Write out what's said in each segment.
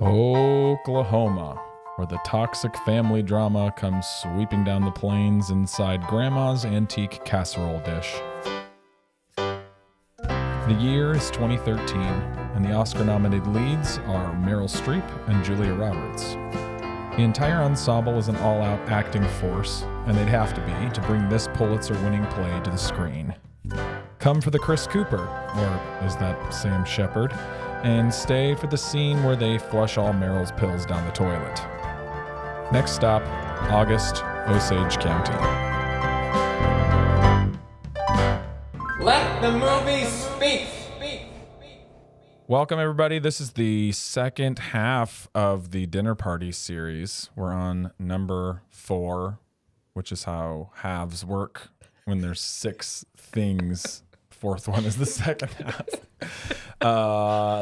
Oklahoma, where the toxic family drama comes sweeping down the plains inside Grandma's antique casserole dish. The year is 2013, and the Oscar-nominated leads are Meryl Streep and Julia Roberts. The entire ensemble is an all-out acting force, and they'd have to be to bring this Pulitzer-winning play to the screen. Come for the Chris Cooper, or is that Sam Shepard, and stay for the scene where they flush all Meryl's pills down the toilet. Next stop, August, Osage County. Let the movie speak. Welcome, everybody. This is the second half of the Dinner Party series. We're on number 4, which is how halves work. When there's 6 things, fourth one is the second half.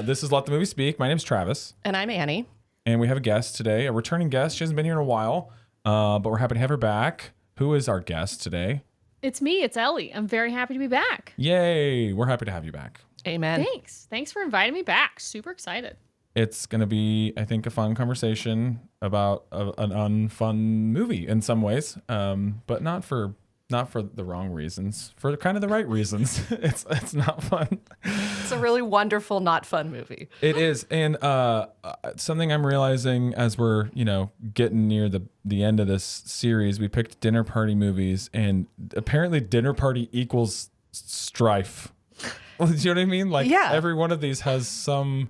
This is Let the Movie Speak. My name's Travis. And I'm Annie. And we have a guest today, a returning guest. She hasn't been here in a while, but we're happy to have her back. Who is our guest today? It's me. It's Ellie. I'm very happy to be back. Yay. We're happy to have you back. Amen. Thanks for inviting me back. Super excited. It's going to be, I think, a fun conversation about an unfun movie in some ways, but not for the wrong reasons, for kind of the right reasons. It's not fun. It's a really wonderful, not fun movie. It is. And something I'm realizing as we're, getting near the end of this series, we picked dinner party movies, and apparently dinner party equals strife. Do you know what I mean? Like, yeah. Every one of these has some...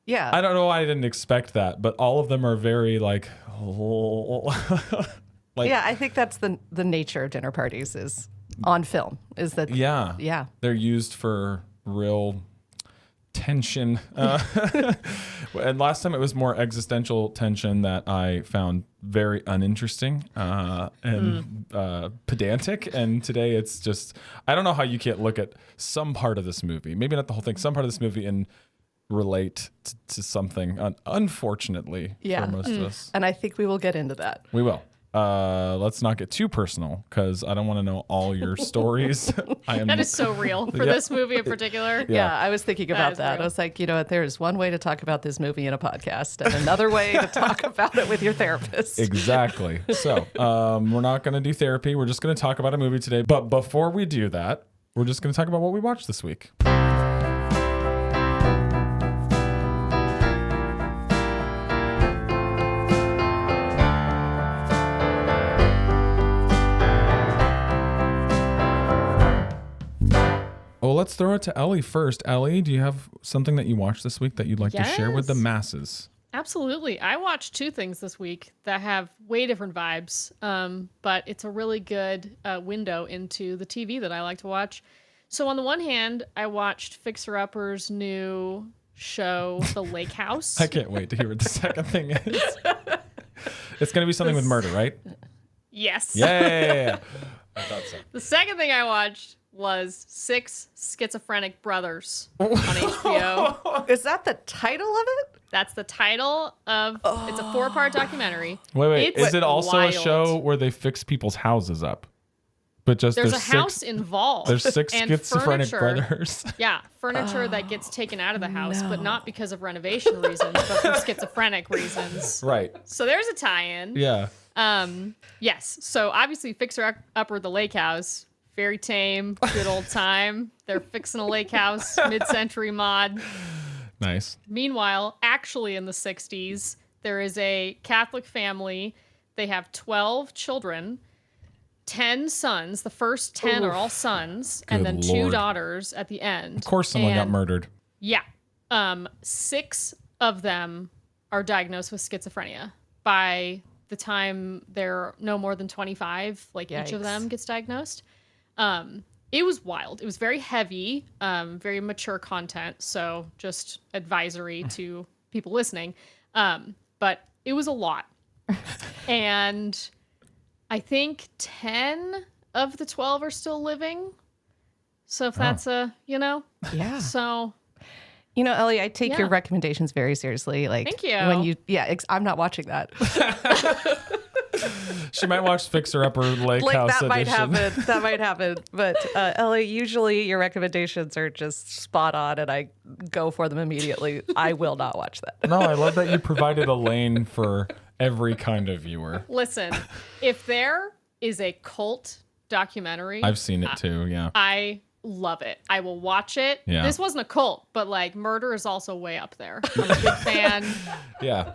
Yeah. I don't know why I didn't expect that, but all of them are very like... yeah, I think that's the nature of dinner parties is on film. Is that yeah. They're used for real tension. And last time it was more existential tension that I found very uninteresting and pedantic. And today it's just, I don't know how you can't look at some part of this movie, maybe not the whole thing, some part of this movie and relate to something, unfortunately, for most of us. And I think we will get into that. We will. Let's not get too personal because I don't want to know all your stories. That is so real for this movie in particular. Yeah, I was thinking about that. Real. I was like, there is one way to talk about this movie in a podcast and another way to talk about it with your therapist. Exactly. So we're not going to do therapy. We're just going to talk about a movie today. But before we do that, we're just going to talk about what we watched this week. Well, let's throw it to Ellie first. Ellie, do you have something that you watched this week that you'd like to share with the masses? Absolutely. I watched 2 things this week that have way different vibes, but it's a really good window into the TV that I like to watch. So on the one hand, I watched Fixer Upper's new show, The Lake House. I can't wait to hear what the second thing is. It's going to be something with murder, right? Yes. Yeah. I thought so. The second thing I watched was 6 Schizophrenic Brothers on HBO. Is that the title of it? That's the title of it's a 4-part documentary. Wait. It's Is it also wild. a show where they fix people's houses up? But just there's a 6 house involved. There's 6 and schizophrenic furniture, brothers. Yeah, furniture that gets taken out of the house, but not because of renovation reasons, but for schizophrenic reasons. Right. So there's a tie-in. Yeah. Yes. So obviously Fixer Upper, the lake house, very tame, good old time. They're fixing a lake house, mid-century mod. Nice. Meanwhile, actually in the 60s, there is a Catholic family. They have 12 children, 10 sons. The first 10 are all sons, and then 2 daughters at the end. Of course someone got murdered. Yeah. 6 of them are diagnosed with schizophrenia. By the time they're no more than 25, Yikes. Each of them gets diagnosed. It was wild. It was very heavy, very mature content. So just advisory to people listening. But it was a lot. And I think 10 of the 12 are still living. So if that's Yeah. So Ellie, I take your recommendations very seriously. Thank you. When I'm not watching that. She might watch Fixer Upper Lake Like House that might edition. happen. That might happen. But Ellie, usually your recommendations are just spot on, and I go for them immediately. I will not watch that. No, I love that you provided a lane for every kind of viewer. Listen, if there is a cult documentary, I've seen it too, yeah. I love it. I will watch it. Yeah. This wasn't a cult, but like murder is also way up there. I'm a big fan. Yeah.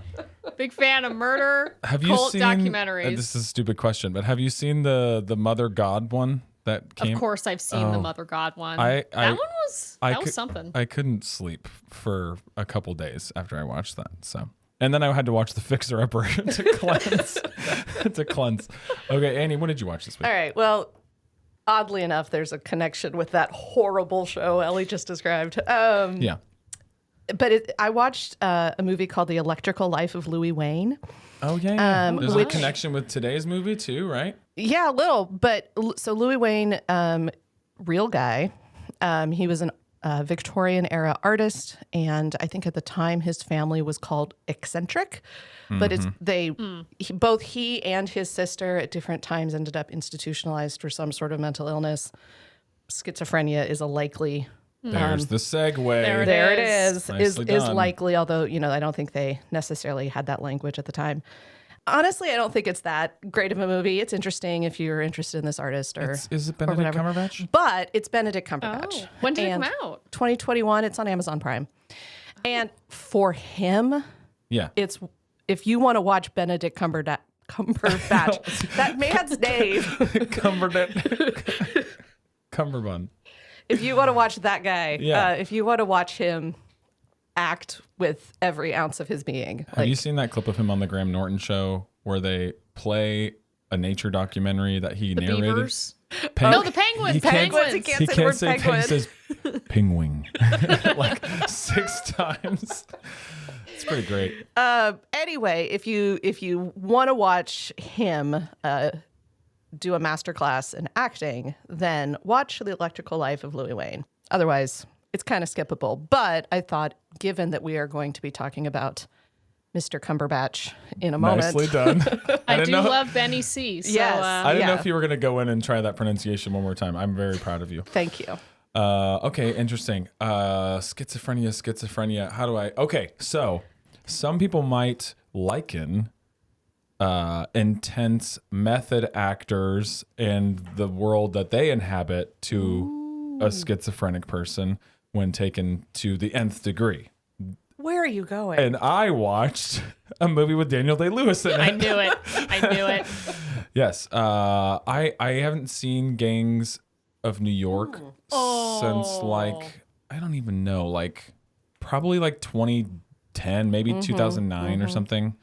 Big fan of murder. Have you cult seen documentaries. This is a stupid question, but have you seen the Mother God one that came? Of course, I've seen the Mother God one. That one was something. I couldn't sleep for a couple days after I watched that. So, and then I had to watch the Fixer Upper to cleanse. Okay, Annie, what did you watch this week? All right. Well, oddly enough, there's a connection with that horrible show Ellie just described. Yeah. But I watched a movie called The Electrical Life of Louis Wayne. Oh yeah. There's a which- connection with today's movie too, right? Yeah, a little. But so Louis Wayne, real guy. He was a Victorian era artist, and I think at the time his family was called eccentric. But both he and his sister at different times ended up institutionalized for some sort of mental illness. Schizophrenia is a likely. There's the segue. There it is. Nicely Is done. likely, although I don't think they necessarily had that language at the time. Honestly, I don't think it's that great of a movie. It's interesting if you're interested in this artist or Is it Benedict whatever. Cumberbatch? But it's Benedict Cumberbatch. Oh, when did it And come out? 2021. It's on Amazon Prime. And for him, Yeah. it's if you want to watch Benedict Cumberbatch, that man's name. Cumberbund. If you want to watch that guy, Yeah. if you want to watch him act with every ounce of his being, Have you seen that clip of him on the Graham Norton show where they play a nature documentary that he narrated? Beavers? Pen- No, the penguins. He can't- Penguins, he can't say the word say penguin. he says penguin like 6 times. It's pretty great. Anyway, if you want to watch him do a masterclass in acting, then watch The Electrical Life of Louis Wayne. Otherwise, it's kind of skippable. But I thought, given that we are going to be talking about Mr. Cumberbatch in a moment, Nicely done. I didn't do know- love Benny C. So, Yes. I didn't know Yeah. if you were going to go in and try that pronunciation one more time. I'm very proud of you. thank you. Okay, interesting. Schizophrenia. How do I? Okay, so some people might liken intense method actors and the world that they inhabit to a schizophrenic person when taken to the nth degree. Where are you going? And I watched a movie with Daniel Day-Lewis in it. I knew it. I knew it. Yes. I haven't seen Gangs of New York since like, I don't even know, like probably like 2010, maybe 2009 or something.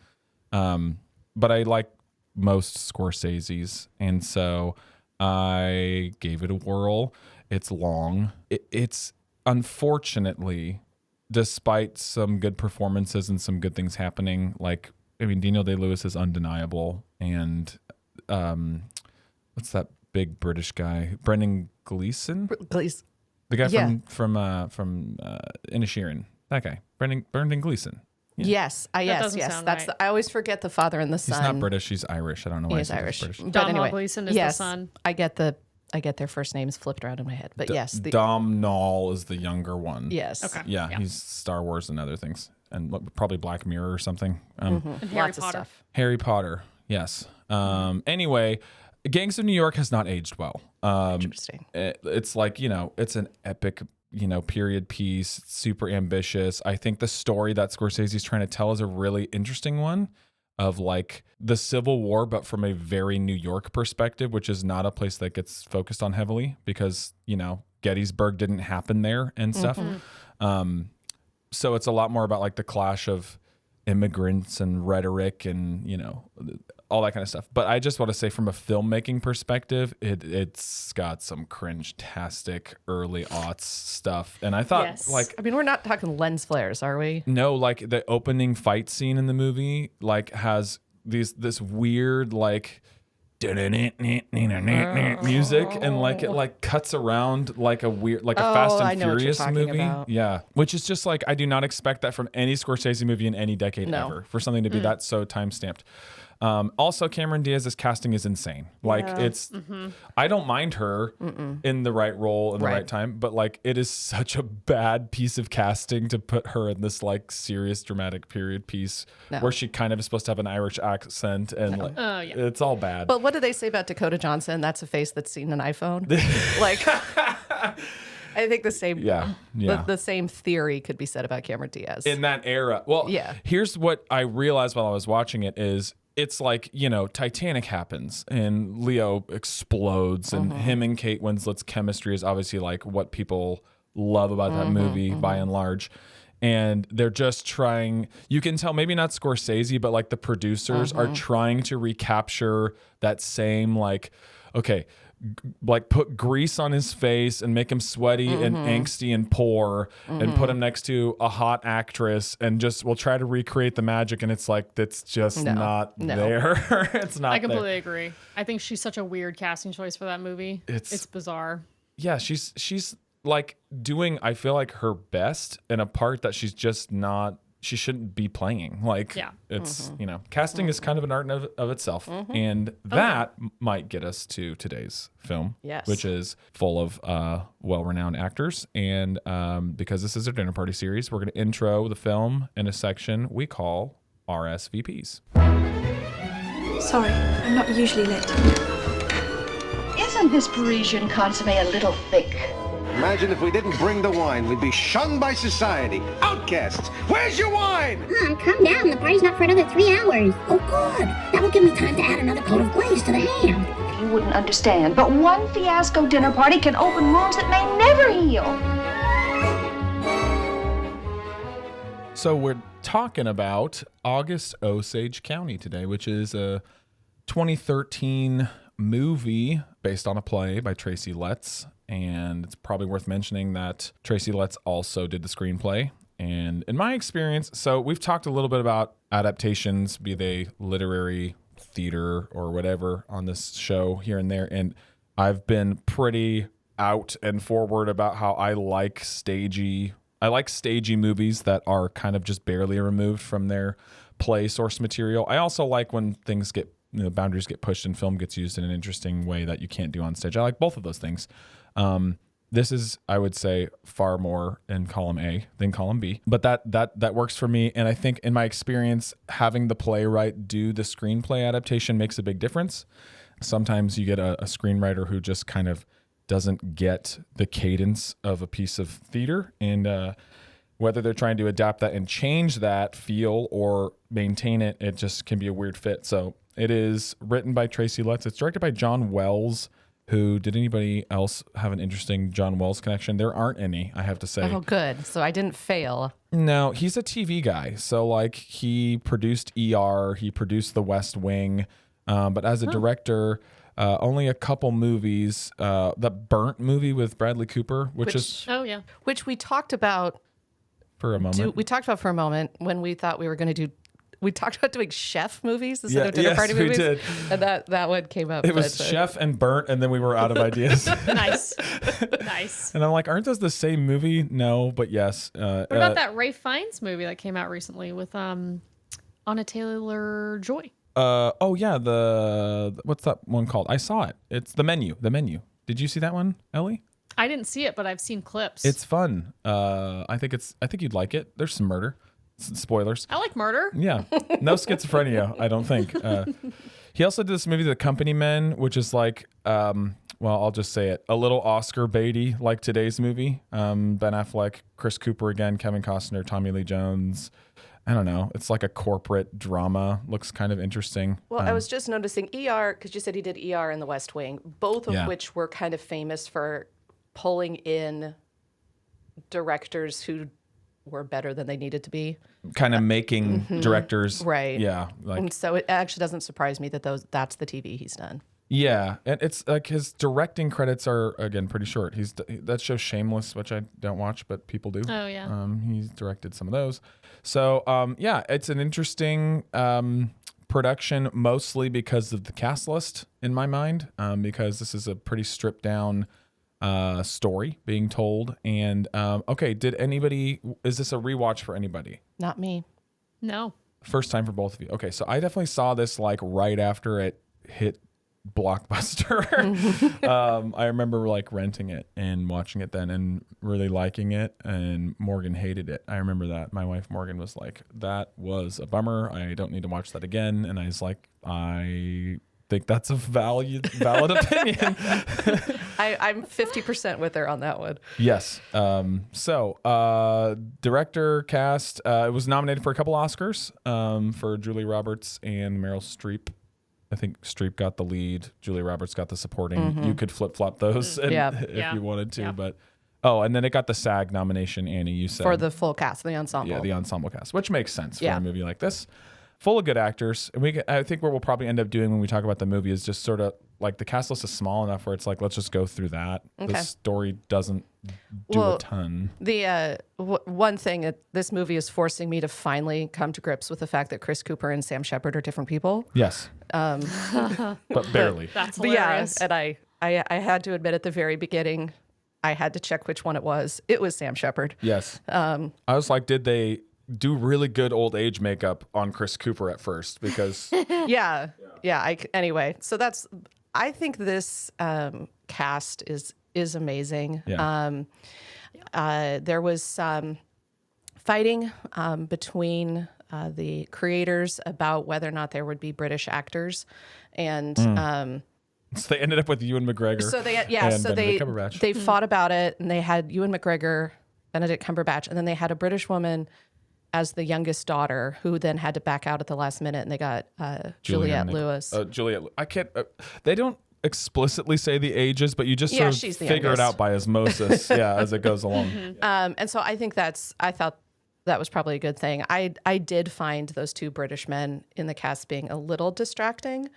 But I like most Scorsese's. And so I gave it a whirl. It's long. It's unfortunately, despite some good performances and some good things happening, like, I mean, Daniel Day-Lewis is undeniable. And what's that big British guy? Brendan Gleeson? Please. The guy Yeah. from Inisherin. That guy. Brendan Gleeson. Yes, doesn't yes. sound That's right. I always forget the father and the son. He's not British. He's Irish. I don't know why He I is said he's Irish. British. But Domhnall anyway, Gleeson is the yes, son. I get their first names flipped around in my head. But yes, Dom Nall is the younger one. yes. Okay. Yeah, Yeah. he's Star Wars and other things. And probably Black Mirror or something. And Harry Lots of Potter. stuff. Harry Potter. Yes. Anyway, Gangs of New York has not aged well. Interesting. It's like, it's an epic, period piece. It's super ambitious. I think the story that Scorsese's trying to tell is a really interesting one of like the Civil War, but from a very New York perspective, which is not a place that gets focused on heavily because, Gettysburg didn't happen there and stuff. So it's a lot more about like the clash of immigrants and rhetoric and, all that kind of stuff. But I just want to say from a filmmaking perspective, it's got some cringe-tastic early aughts stuff. And I thought Yes. like, I mean, we're not talking lens flares, are we? no, like the opening fight scene in the movie, like has this weird, like music and like it like cuts around like a weird like a Fast I and know what you're Furious talking movie. about. Yeah. Which is just like I do not expect that from any Scorsese movie in any decade No. ever for something to be that so time stamped. Also, Cameron Diaz's casting is insane. Like I don't mind her in the right role in the right time, but like it is such a bad piece of casting to put her in this like serious dramatic period piece where she kind of is supposed to have an Irish accent and it's all bad. But what do they say about Dakota Johnson? That's a face that's seen an iPhone. Like, I think the same. The same theory could be said about Cameron Diaz in that era. Well, here's what I realized while I was watching it is it's like, Titanic happens and Leo explodes and him and Kate Winslet's chemistry is obviously like what people love about that movie by and large. And they're just trying, you can tell, maybe not Scorsese, but like the producers are trying to recapture that same like, okay, like put grease on his face and make him sweaty and angsty and poor and put him next to a hot actress and just we'll try to recreate the magic and it's like that's just not there. It's not. I completely agree. I think she's such a weird casting choice for that movie. It's bizarre. Yeah, she's like doing I feel like her best in a part that she's just not. She shouldn't be playing. Like, it's, casting is kind of an art of itself. And that might get us to today's film, which is full of well-renowned actors. And because this is a dinner party series, we're going to intro the film in a section we call RSVPs. Sorry, I'm not usually late. Isn't this Parisian consomme a little thick? Imagine if we didn't bring the wine. We'd be shunned by society. Outcasts. Where's your wine? Calm down. The party's not for another 3 hours. Oh, good. That will give me time to add another coat of glaze to the ham. You wouldn't understand, but one fiasco dinner party can open wounds that may never heal. So we're talking about August Osage County today, which is a 2013 movie based on a play by Tracy Letts. And it's probably worth mentioning that Tracy Letts also did the screenplay. And in my experience, so we've talked a little bit about adaptations, be they literary, theater, or whatever on this show here and there. And I've been pretty out and forward about how I like stagey movies that are kind of just barely removed from their play source material. I also like when things get, boundaries get pushed and film gets used in an interesting way that you can't do on stage. I like both of those things. This is, I would say, far more in column A than column B, but that works for me. And I think in my experience, having the playwright do the screenplay adaptation makes a big difference. Sometimes you get a screenwriter who just kind of doesn't get the cadence of a piece of theater, and whether they're trying to adapt that and change that feel or maintain it, it just can be a weird fit. So it is written by Tracy Letts. It's directed by John Wells. Did anybody else have an interesting John Wells connection? There aren't any, I have to say. Oh, good. So I didn't fail. No, he's a TV guy. So like he produced ER, he produced The West Wing, but as a director, only a couple movies. The Burnt movie with Bradley Cooper, which we talked about for a moment. We talked about for a moment when we thought we were going to do. We talked about doing chef movies instead of dinner party movies. Yes, we did. And that one came up. It was Chef and Burnt, and then we were out of ideas. Nice. And I'm like, aren't those the same movie? No, but yes. What about that Ray Fiennes movie that came out recently with Anna Taylor-Joy? What's that one called? I saw it. It's The Menu. Did you see that one, Ellie? I didn't see it, but I've seen clips. It's fun. I think you'd like it. There's some murder. Spoilers. I like murder. Yeah. No schizophrenia, I don't think. He also did this movie, The Company Men, which is like, I'll just say it, a little Oscar baity like today's movie. Ben Affleck, Chris Cooper again, Kevin Costner, Tommy Lee Jones. I don't know. It's like a corporate drama. Looks kind of interesting. Well, I was just noticing ER, because you said he did ER in The West Wing, both of which were kind of famous for pulling in directors who were better than they needed to be. Kind of making directors. Right. Yeah. And so it actually doesn't surprise me that that's the TV he's done. Yeah. And it's like his directing credits are, again, pretty short. That show Shameless, which I don't watch, but people do. Oh, yeah. He's directed some of those. So, it's an interesting production, mostly because of the cast list in my mind, because this is a pretty stripped down story being told. And is this a rewatch for anybody? Not me. No. First time for both of you. Okay, so I definitely saw this like right after it hit Blockbuster. I remember like renting it and watching it then and really liking it, and Morgan hated it. I remember that. My wife Morgan was like, that was a bummer. I don't need to watch that again. And I was like, I think that's a valid opinion. I'm 50% with her on that one. Yes. Director, cast, it was nominated for a couple Oscars for Julia Roberts and Meryl Streep. I think Streep got the lead. Julia Roberts got the supporting. You could flip-flop those if you wanted to. But and then it got the SAG nomination, Annie, you said. For the full cast, the ensemble. Yeah, the ensemble cast, which makes sense for a movie like this. Full of good actors. And I think what we'll probably end up doing when we talk about the movie is just sort of like the cast list is small enough where it's like, let's just go through that. Okay. The story doesn't do a ton. The one thing that this movie is forcing me to finally come to grips with the fact that Chris Cooper and Sam Shepard are different people. Yes. But barely. That's hilarious. And I had to admit at the very beginning, I had to check which one it was. It was Sam Shepard. Yes. I was like, did they do really good old age makeup on Chris Cooper at first? Because anyway, so I think this cast is amazing. Yeah. There was some fighting between the creators about whether or not there would be British actors, and so they ended up with Ewan McGregor. so they Cumberbatch. they fought about it, and they had Ewan McGregor, Benedict Cumberbatch, and then they had a British woman as the youngest daughter, who then had to back out at the last minute, and they got Juliette Lewis. I can't. They don't explicitly say the ages, but you just sort of figure it out by osmosis, as it goes along. And so I thought that was probably a good thing. I did find those two British men in the cast being a little distracting,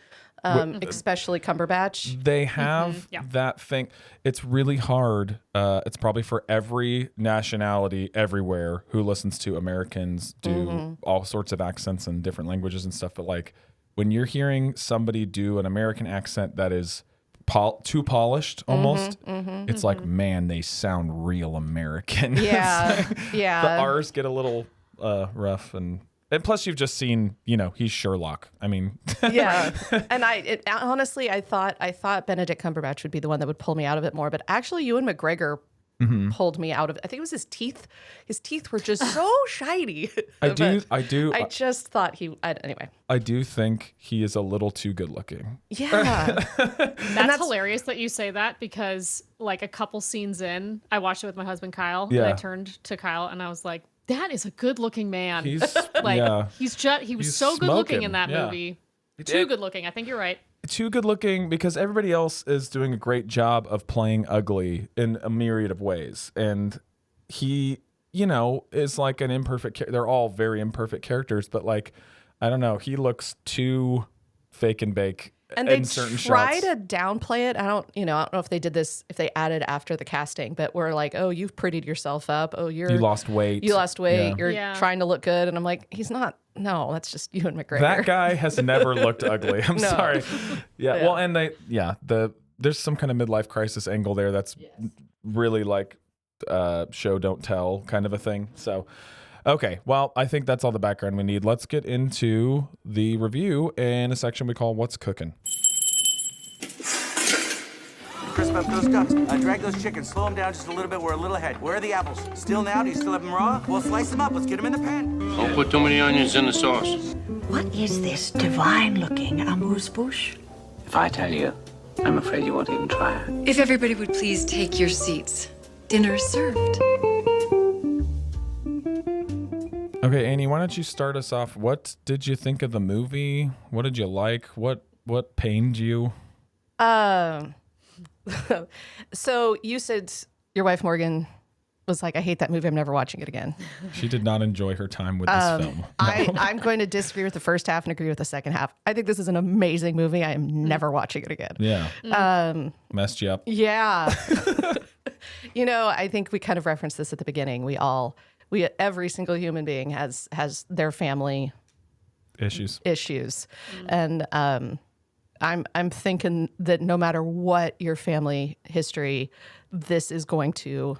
especially Cumberbatch. They have that thing. It's really hard. It's probably for every nationality everywhere who listens to Americans do all sorts of accents and different languages and stuff. But like when you're hearing somebody do an American accent that is too polished almost, it's like, man, they sound real American. Yeah, The R's get a little rough, and plus you've just seen, he's Sherlock. I mean, and honestly, I thought Benedict Cumberbatch would be the one that would pull me out of it more, but actually Ewan McGregor pulled me out of it. I think it was his teeth. His teeth were just so shiny. I just thought anyway. I do think he is a little too good looking. Yeah. That's hilarious that you say that, because like a couple scenes in, I watched it with my husband Kyle, and I turned to Kyle and I was like, that is a good looking man. He's he was so good looking in that movie. Too good looking. I think you're right. Too good looking, because everybody else is doing a great job of playing ugly in a myriad of ways. And he, is like an imperfect they're all very imperfect characters, but like, I don't know, he looks too fake and bake. And they try to downplay it. I don't know if they did this, if they added after the casting, but we're like, oh, you've prettied yourself up. Oh, you lost weight. Yeah. You're trying to look good. And I'm like, he's not. No, that's just Ewan McGregor. That guy has never looked ugly. I'm sorry. Yeah. Well, and there's some kind of midlife crisis angle there that's really like show don't tell kind of a thing. So, okay. Well, I think that's all the background we need. Let's get into the review in a section we call What's Cooking. Crisp up those guts. Drag those chickens. Slow them down just a little bit. We're a little ahead. Where are the apples? Still now? Do you still have them raw? Well, slice them up. Let's get them in the pan. Don't put too many onions in the sauce. What is this divine-looking amuse-bouche? If I tell you, I'm afraid you won't even try it. If everybody would please take your seats. Dinner is served. Okay, Annie, why don't you start us off? What did you think of the movie? What did you like? What pained you? So you said your wife Morgan was like, I hate that movie. I'm never watching it again. She did not enjoy her time with this film. No. I'm going to disagree with the first half and agree with the second half. I think this is an amazing movie. I am never watching it again. Yeah. Messed you up. Yeah. I think we kind of referenced this at the beginning. Every single human being has their family issues. And I'm thinking that no matter what your family history, this is going to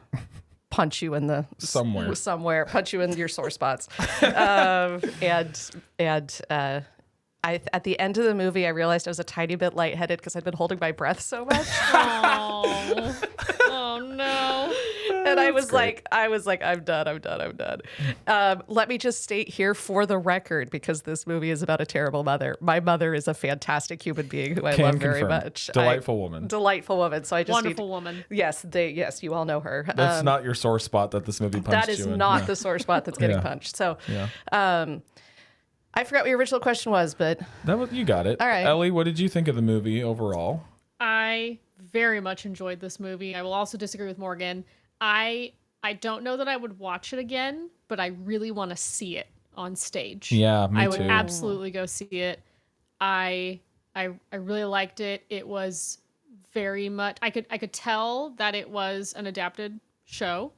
punch you in the somewhere, punch you in your sore spots. At the end of the movie, I realized I was a tiny bit lightheaded because I'd been holding my breath so much. Oh no. And I was like, I'm done. Let me just state here for the record, because this movie is about a terrible mother. My mother is a fantastic human being who I love very much. Delightful woman. Delightful woman. So I just wonderful woman. Yes, you all know her. That's not your sore spot that this movie punched that is you in. not the sore spot that's getting punched. So, I forgot what your original question was, but you got it. All right. Ellie, what did you think of the movie overall? I very much enjoyed this movie. I will also disagree with Morgan. I don't know that I would watch it again, but I really want to see it on stage. Yeah, me I too. would absolutely go see it. I really liked it. It was very much I could tell that it was an adapted show.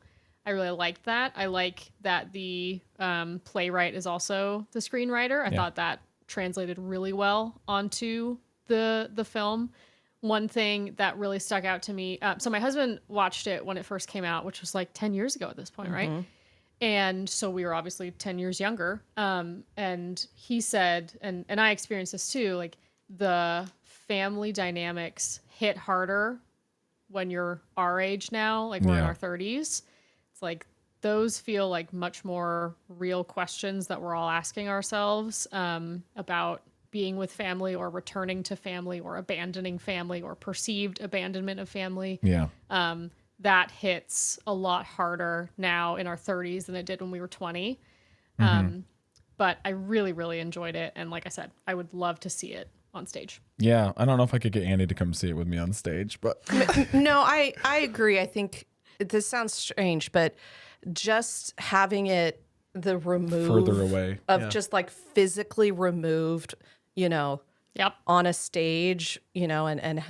I really liked that. I like that the playwright is also the screenwriter. I thought that translated really well onto the film. One thing that really stuck out to me, so my husband watched it when it first came out, which was like 10 years ago at this point, right? And so we were obviously 10 years younger. And he said, and I experienced this too, like the family dynamics hit harder when you're our age now, like we're in our 30s. It's like those feel like much more real questions that we're all asking ourselves about being with family or returning to family or abandoning family or perceived abandonment of family. That hits a lot harder now in our 30s than it did when we were 20. But I really, really enjoyed it. And like I said, I would love to see it on stage. Yeah. I don't know if I could get Andy to come see it with me on stage, but no, I agree. I think this sounds strange, but just having it further away just like physically removed, on a stage, and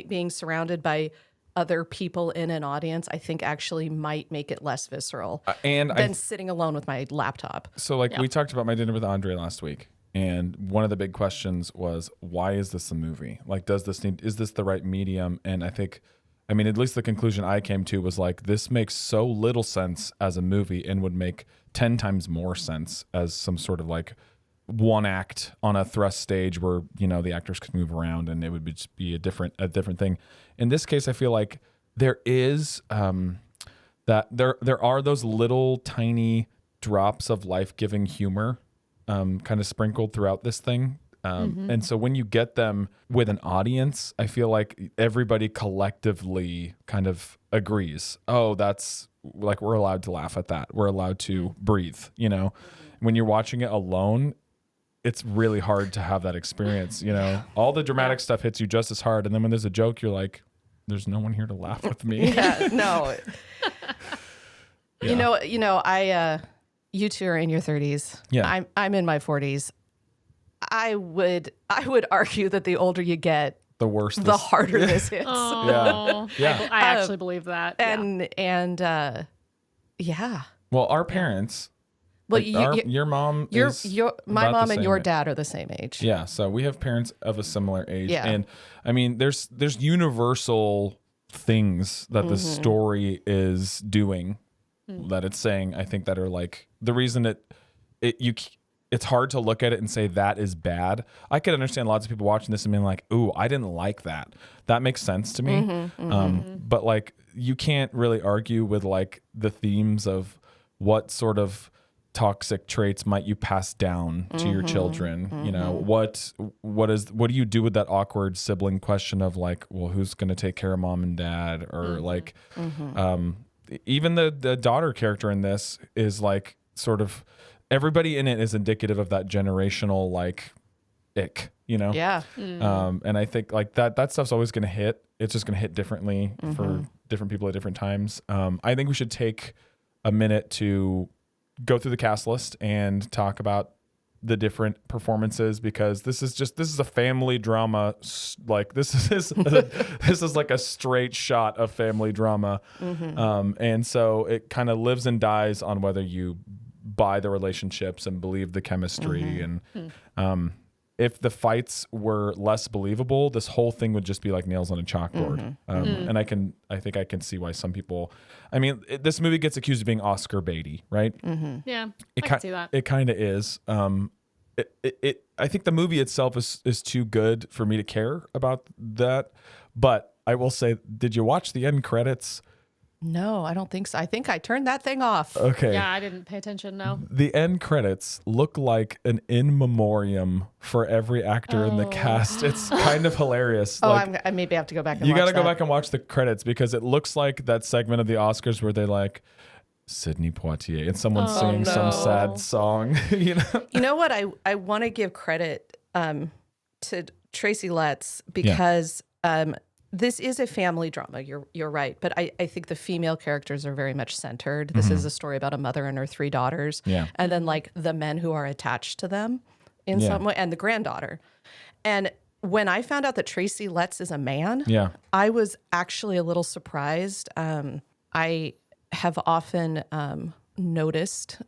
being surrounded by other people in an audience, I think actually might make it less visceral than sitting alone with my laptop. So we talked about My Dinner with Andre last week, and one of the big questions was, why is this a movie? Like, is this the right medium? And at least the conclusion I came to was like, this makes so little sense as a movie and would make 10 times more sense as some sort of like one act on a thrust stage where, the actors could move around and it would just be a different thing. In this case, I feel like there is that there are those little tiny drops of life-giving humor kind of sprinkled throughout this thing. And so when you get them with an audience, I feel like everybody collectively kind of agrees. Oh, that's like, we're allowed to laugh at that. We're allowed to breathe, When you're watching it alone, it's really hard to have that experience, All the dramatic stuff hits you just as hard. And then when there's a joke, you're like, there's no one here to laugh with me. No. You two are in your 30s. Yeah. I'm in my 40s. I would argue that the older you get, the worse, the harder this hits. Oh, yeah. I actually believe that. Well, our parents. Well, your mom my mom and your dad are the same age. Yeah, so we have parents of a similar age, Yeah. and there's universal things that the story is doing, that it's saying. I think that are like the reason it's hard to look at it and say that is bad. I could understand lots of people watching this and being like, "Ooh, I didn't like that." That makes sense to me. But like, you can't really argue with like the themes of what sort of toxic traits might you pass down to your children. What do you do with that awkward sibling question of like, well, who's going to take care of mom and dad? Or like, even the daughter character in this is like sort of, everybody in it is indicative of that generational like ick, Yeah. And I think like that stuff's always going to hit. It's just going to hit differently for different people at different times. I think we should take a minute to go through the cast list and talk about the different performances, because this is a family drama. Like this is like a straight shot of family drama. And so it kind of lives and dies on whether you buy the relationships and believe the chemistry. And if the fights were less believable, this whole thing would just be like nails on a chalkboard. And I think I can see why some people, I mean, this movie gets accused of being Oscar baity, right? Yeah, I can see that. It kind of is. I think the movie itself is too good for me to care about that. But I will say, did you watch the end credits? No, I don't think so. I think I turned that thing off. Okay. Yeah, I didn't pay attention. No. The end credits look like an in memoriam for every actor in the cast. It's kind of hilarious. I maybe have to go back and watch that. You got to go back and watch the credits because it looks like that segment of the Oscars where they like Sidney Poitier and someone's singing some sad song. You know what? I want to give credit to Tracy Letts because this is a family drama. You're right, but I think the female characters are very much centered. This is a story about a mother and her 3 daughters, and then like the men who are attached to them in some way, and the granddaughter. And when I found out that Tracy Letts is a man, I was actually a little surprised. I have often noticed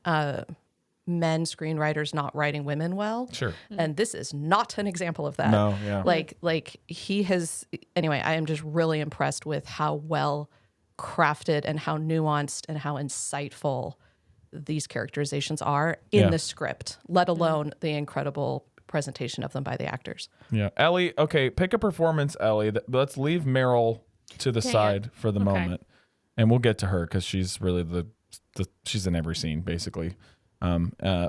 men screenwriters not writing women well. Sure. And this is not an example of that. No, yeah. Like he has, anyway, I am just really impressed with how well crafted and how nuanced and how insightful these characterizations are in the script, let alone the incredible presentation of them by the actors. Yeah. Ellie, okay, pick a performance, Ellie. Let's leave Meryl to the side for the moment. And we'll get to her because she's really she's in every scene, basically.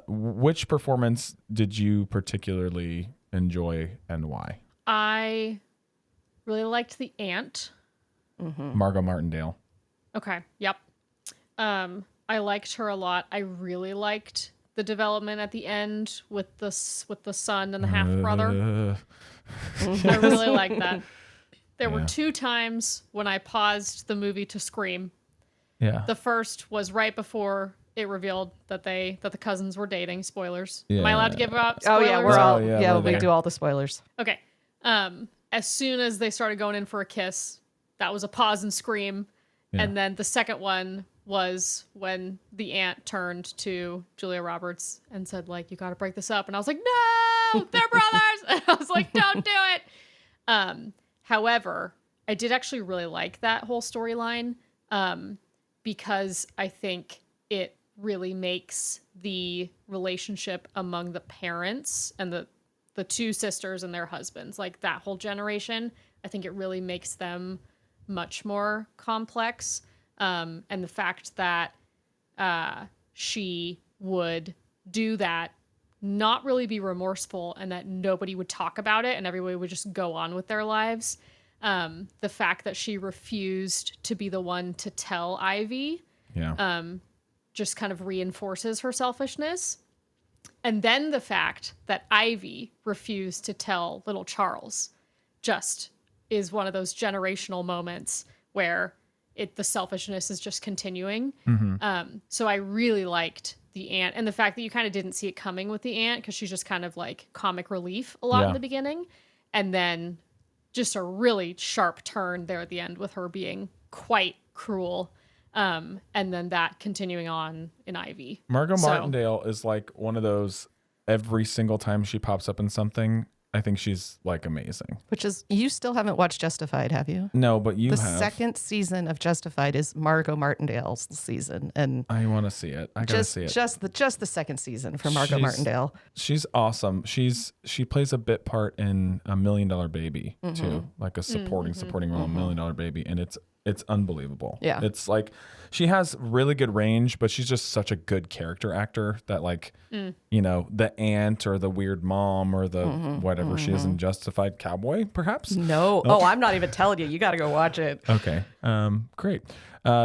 Which performance did you particularly enjoy and why? I really liked the aunt. Margot Martindale. Okay. Yep. I liked her a lot. I really liked the development at the end with the son and the half brother. I really liked that. There were 2 times when I paused the movie to scream. Yeah. The first was right before it revealed that the cousins were dating. Spoilers. Yeah. Am I allowed to give out spoilers? Oh yeah, we do all the spoilers. Okay. As soon as they started going in for a kiss, that was a pause and scream. Yeah. And then the second one was when the aunt turned to Julia Roberts and said, like, you got to break this up. And I was like, no, they're brothers. And I was like, don't do it. However, I did actually really like that whole storyline because I think it really makes the relationship among the parents and the 2 sisters and their husbands, like that whole generation, I think it really makes them much more complex. And the fact that she would do that, not really be remorseful, and that nobody would talk about it and everybody would just go on with their lives. The fact that she refused to be the one to tell Ivy just kind of reinforces her selfishness. And then the fact that Ivy refused to tell little Charles just is one of those generational moments where the selfishness is just continuing. So I really liked the aunt, and the fact that you kind of didn't see it coming with the aunt because she's just kind of like comic relief a lot in the beginning, and then just a really sharp turn there at the end with her being quite cruel. And then that continuing on in Ivy. Margot Martindale is like one of those, every single time she pops up in something, I think she's like amazing. Which is, you still haven't watched Justified, have you? No, but you have. The second season of Justified is Margot Martindale's season, and I want to see it. I gotta see it. Just the second season for Margot Martindale. She's awesome. She plays a bit part in $1 Million Baby too, like a supporting role in $1 Million Baby, and it's unbelievable. Yeah. It's like she has really good range, but she's just such a good character actor that like, you know, the aunt or the weird mom or the whatever she is in Justified Cowboy, perhaps? No. Oh, I'm not even telling you. You got to go watch it. Okay. Great.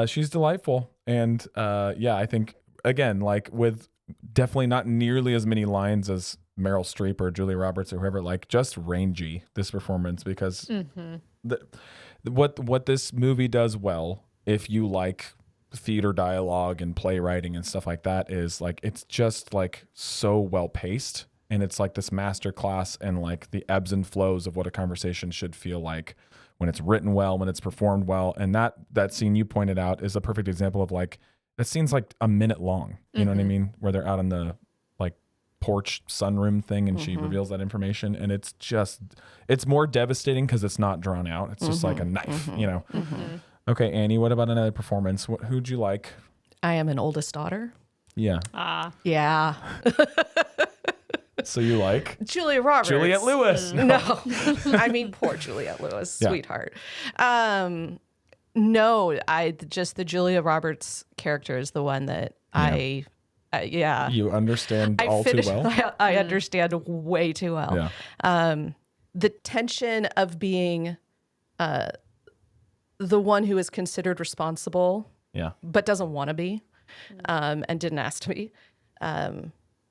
She's delightful. And I think, again, like with definitely not nearly as many lines as Meryl Streep or Julia Roberts or whoever, like just rangy, this performance, because what this movie does well, if you like theater dialogue and playwriting and stuff like that, is like it's just like so well paced, and it's like this master class and like the ebbs and flows of what a conversation should feel like when it's written well, when it's performed well. And that scene you pointed out is a perfect example of like that scene's like a minute long, you know what I mean, where they're out on the like porch sunroom thing, and she reveals that information, and it's more devastating because it's not drawn out. It's just like a knife, you know. Okay, Annie, what about another performance? Who'd you like? I am an oldest daughter. Yeah. Yeah. So you like Julia Roberts. Juliette Lewis. No. I mean, poor Juliette Lewis, sweetheart. No, just the Julia Roberts character is the one that you understand too well. I understand way too well. Yeah. The tension of being the one who is considered responsible, but doesn't want to be, and didn't ask to be,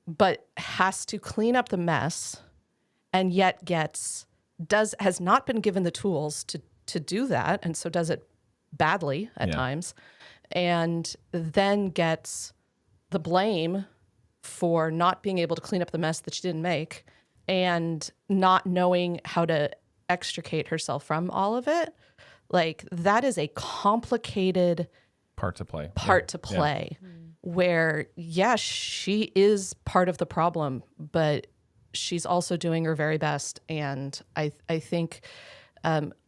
but has to clean up the mess, and yet has not been given the tools to do that, and so does it badly at times, and then gets the blame for not being able to clean up the mess that she didn't make, and not knowing how to extricate herself from all of it. Like, that is a complicated part to play. Where, she is part of the problem, but she's also doing her very best. And I think,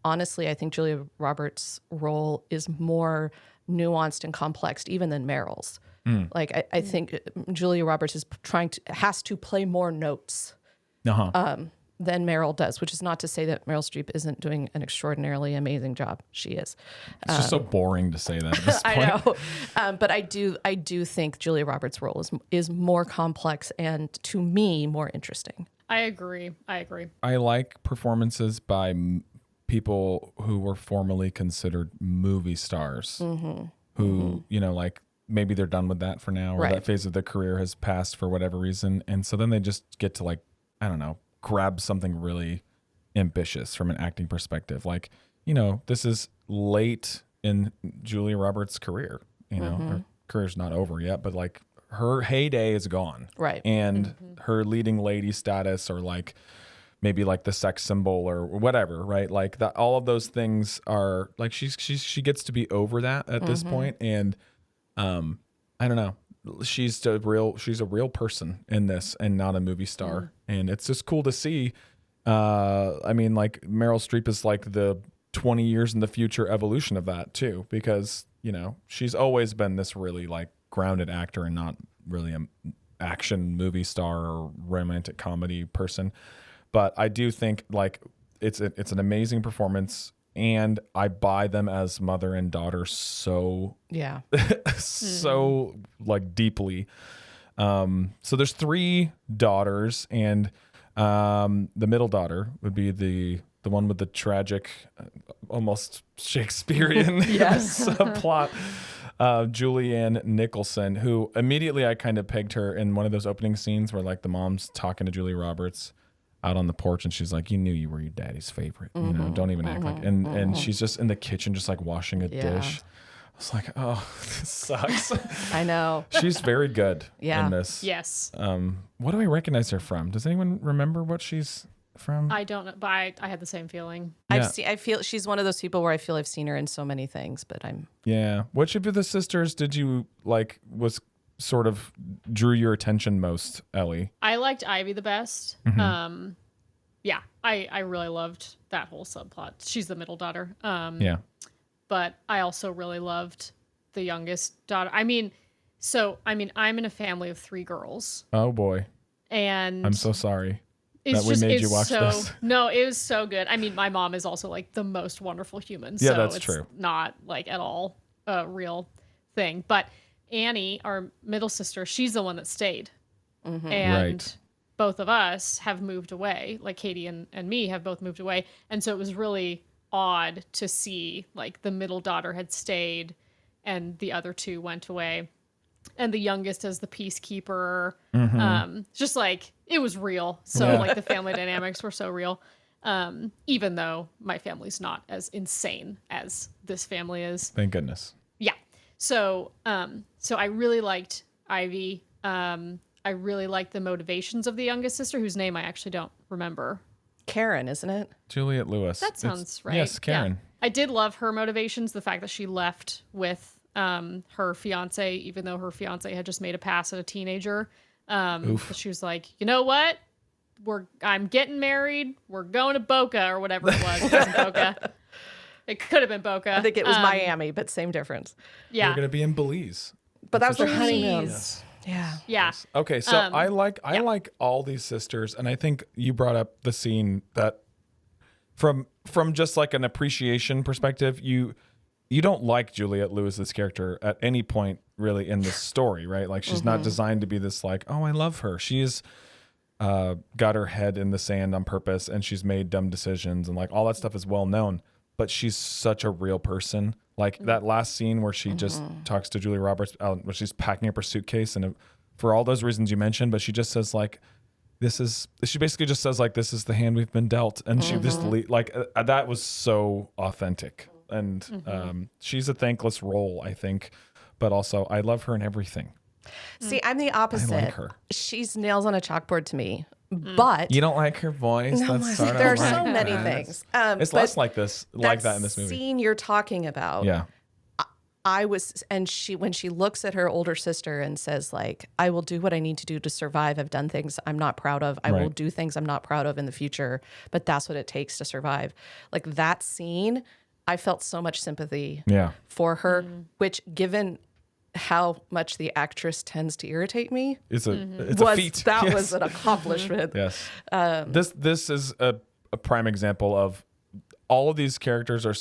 honestly, I think Julia Roberts' role is more nuanced and complex even than Meryl's. Like, I think Julia Roberts has to play more notes than Meryl does, which is not to say that Meryl Streep isn't doing an extraordinarily amazing job. She is. It's just so boring to say that at this point. I know. But I do think Julia Roberts' role is more complex and, to me, more interesting. I agree. I like performances by people who were formerly considered movie stars, who, like, maybe they're done with that for now, or that phase of their career has passed for whatever reason. And so then they just get to, like, I don't know, grab something really ambitious from an acting perspective. Like, this is late in Julia Roberts' career. Her career's not over yet, but like her heyday is gone. Right. And her leading lady status, or like maybe like the sex symbol or whatever, right? Like that, all of those things are like, she gets to be over that at this point. And I don't know. She's a real person in this and not a movie star. And it's just cool to see. I mean, like, Meryl Streep is like the 20 years in the future evolution of that too, because, she's always been this really like grounded actor and not really an action movie star or romantic comedy person. But I do think like it's an amazing performance. And I buy them as mother and daughter so like deeply. So there's 3 daughters, and the middle daughter would be the one with the tragic, almost Shakespearean subplot, Julianne Nicholson, who immediately I kind of pegged her in one of those opening scenes where like the mom's talking to Julia Roberts out on the porch, and she's like, "You knew you were your daddy's favorite, don't even act like." And she's just in the kitchen, just like washing a dish. I was like, "Oh, this sucks." I know. She's very good in this. Yes. What do I recognize her from? Does anyone remember what she's from? I don't know, but I had the same feeling. I feel she's one of those people where I feel I've seen her in so many things, but I'm. Yeah. Which of the sisters did you like? Was sort of drew your attention most, Ellie? I liked Ivy the best. I really loved that whole subplot. She's the middle daughter. But I also really loved the youngest daughter. I'm in a family of 3 girls. Oh boy. And I'm so sorry that we made you watch this. No, it was so good. I mean, my mom is also like the most wonderful human. Yeah, so that's it's true. Not like at all a real thing. But Annie, our middle sister, she's the one that stayed. And both of us have moved away. Like Katie and me have both moved away. And so it was really odd to see like the middle daughter had stayed and the other 2 went away. And the youngest as the peacekeeper. Just like, it was real. So like the family dynamics were so real. Even though my family's not as insane as this family is. Thank goodness. Yeah. So I really liked Ivy. I really liked the motivations of the youngest sister, whose name I actually don't remember. Karen, isn't it? Juliette Lewis. That sounds right. Yes, Karen. Yeah. I did love her motivations, the fact that she left with her fiance, even though her fiance had just made a pass at a teenager. She was like, you know what? I'm getting married. We're going to Boca or whatever it was. It wasn't Boca. It could have been Boca. I think it was Miami, but same difference. Yeah. They're going to be in Belize. But that was their honeymoon. Yes. Yeah. Yeah. Okay, so I like all these sisters, and I think you brought up the scene that from just like an appreciation perspective, you don't like Juliette Lewis's character at any point really in this story, right? Like she's not designed to be this like, oh, I love her. She's got her head in the sand on purpose, and she's made dumb decisions, and like all that stuff is well known. But she's such a real person. Like that last scene where she just talks to Julia Roberts, where she's packing up her suitcase, and for all those reasons you mentioned, but she just says like, she basically just says like, this is the hand we've been dealt, and she just that was so authentic, and she's a thankless role, I think, but also I love her in everything. See, I'm the opposite. I like her. She's nails on a chalkboard to me. But you don't like her voice. No, there are so many things. It's less like this, like that in this movie. Scene you're talking about. Yeah. I was, and when she looks at her older sister and says like, I will do what I need to do to survive. I've done things I'm not proud of. I will do things I'm not proud of in the future, but that's what it takes to survive. Like that scene, I felt so much sympathy for her, which given how much the actress tends to irritate me, it's a feat. That was an accomplishment. Yes. This is a prime example of all of these characters are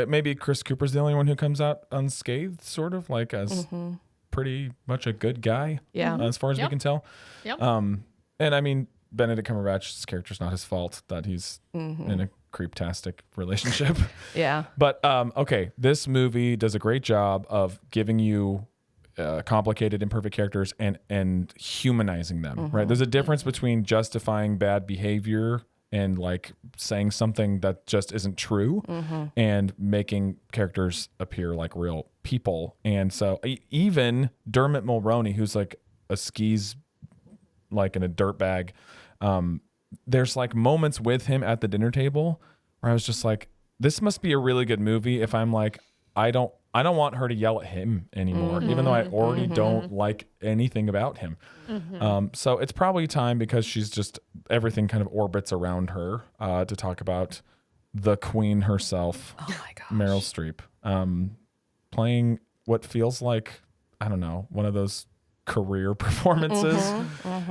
maybe Chris Cooper's the only one who comes out unscathed, sort of like as pretty much a good guy. Yeah. As far as we can tell. Yep. And I mean, Benedict Cumberbatch's character's not his fault that he's in a creep-tastic relationship. Yeah. But okay, this movie does a great job of giving you complicated, imperfect characters and humanizing them, right? There's a difference between justifying bad behavior and like saying something that just isn't true and making characters appear like real people. And so even Dermot Mulroney, who's like a skis like in a dirt bag, there's like moments with him at the dinner table where I was just like, this must be a really good movie if I'm like, I don't want her to yell at him anymore, even though I already don't like anything about him. So it's probably time, because she's just, everything kind of orbits around her, to talk about the queen herself, Meryl Streep, playing what feels like, I don't know, one of those career performances.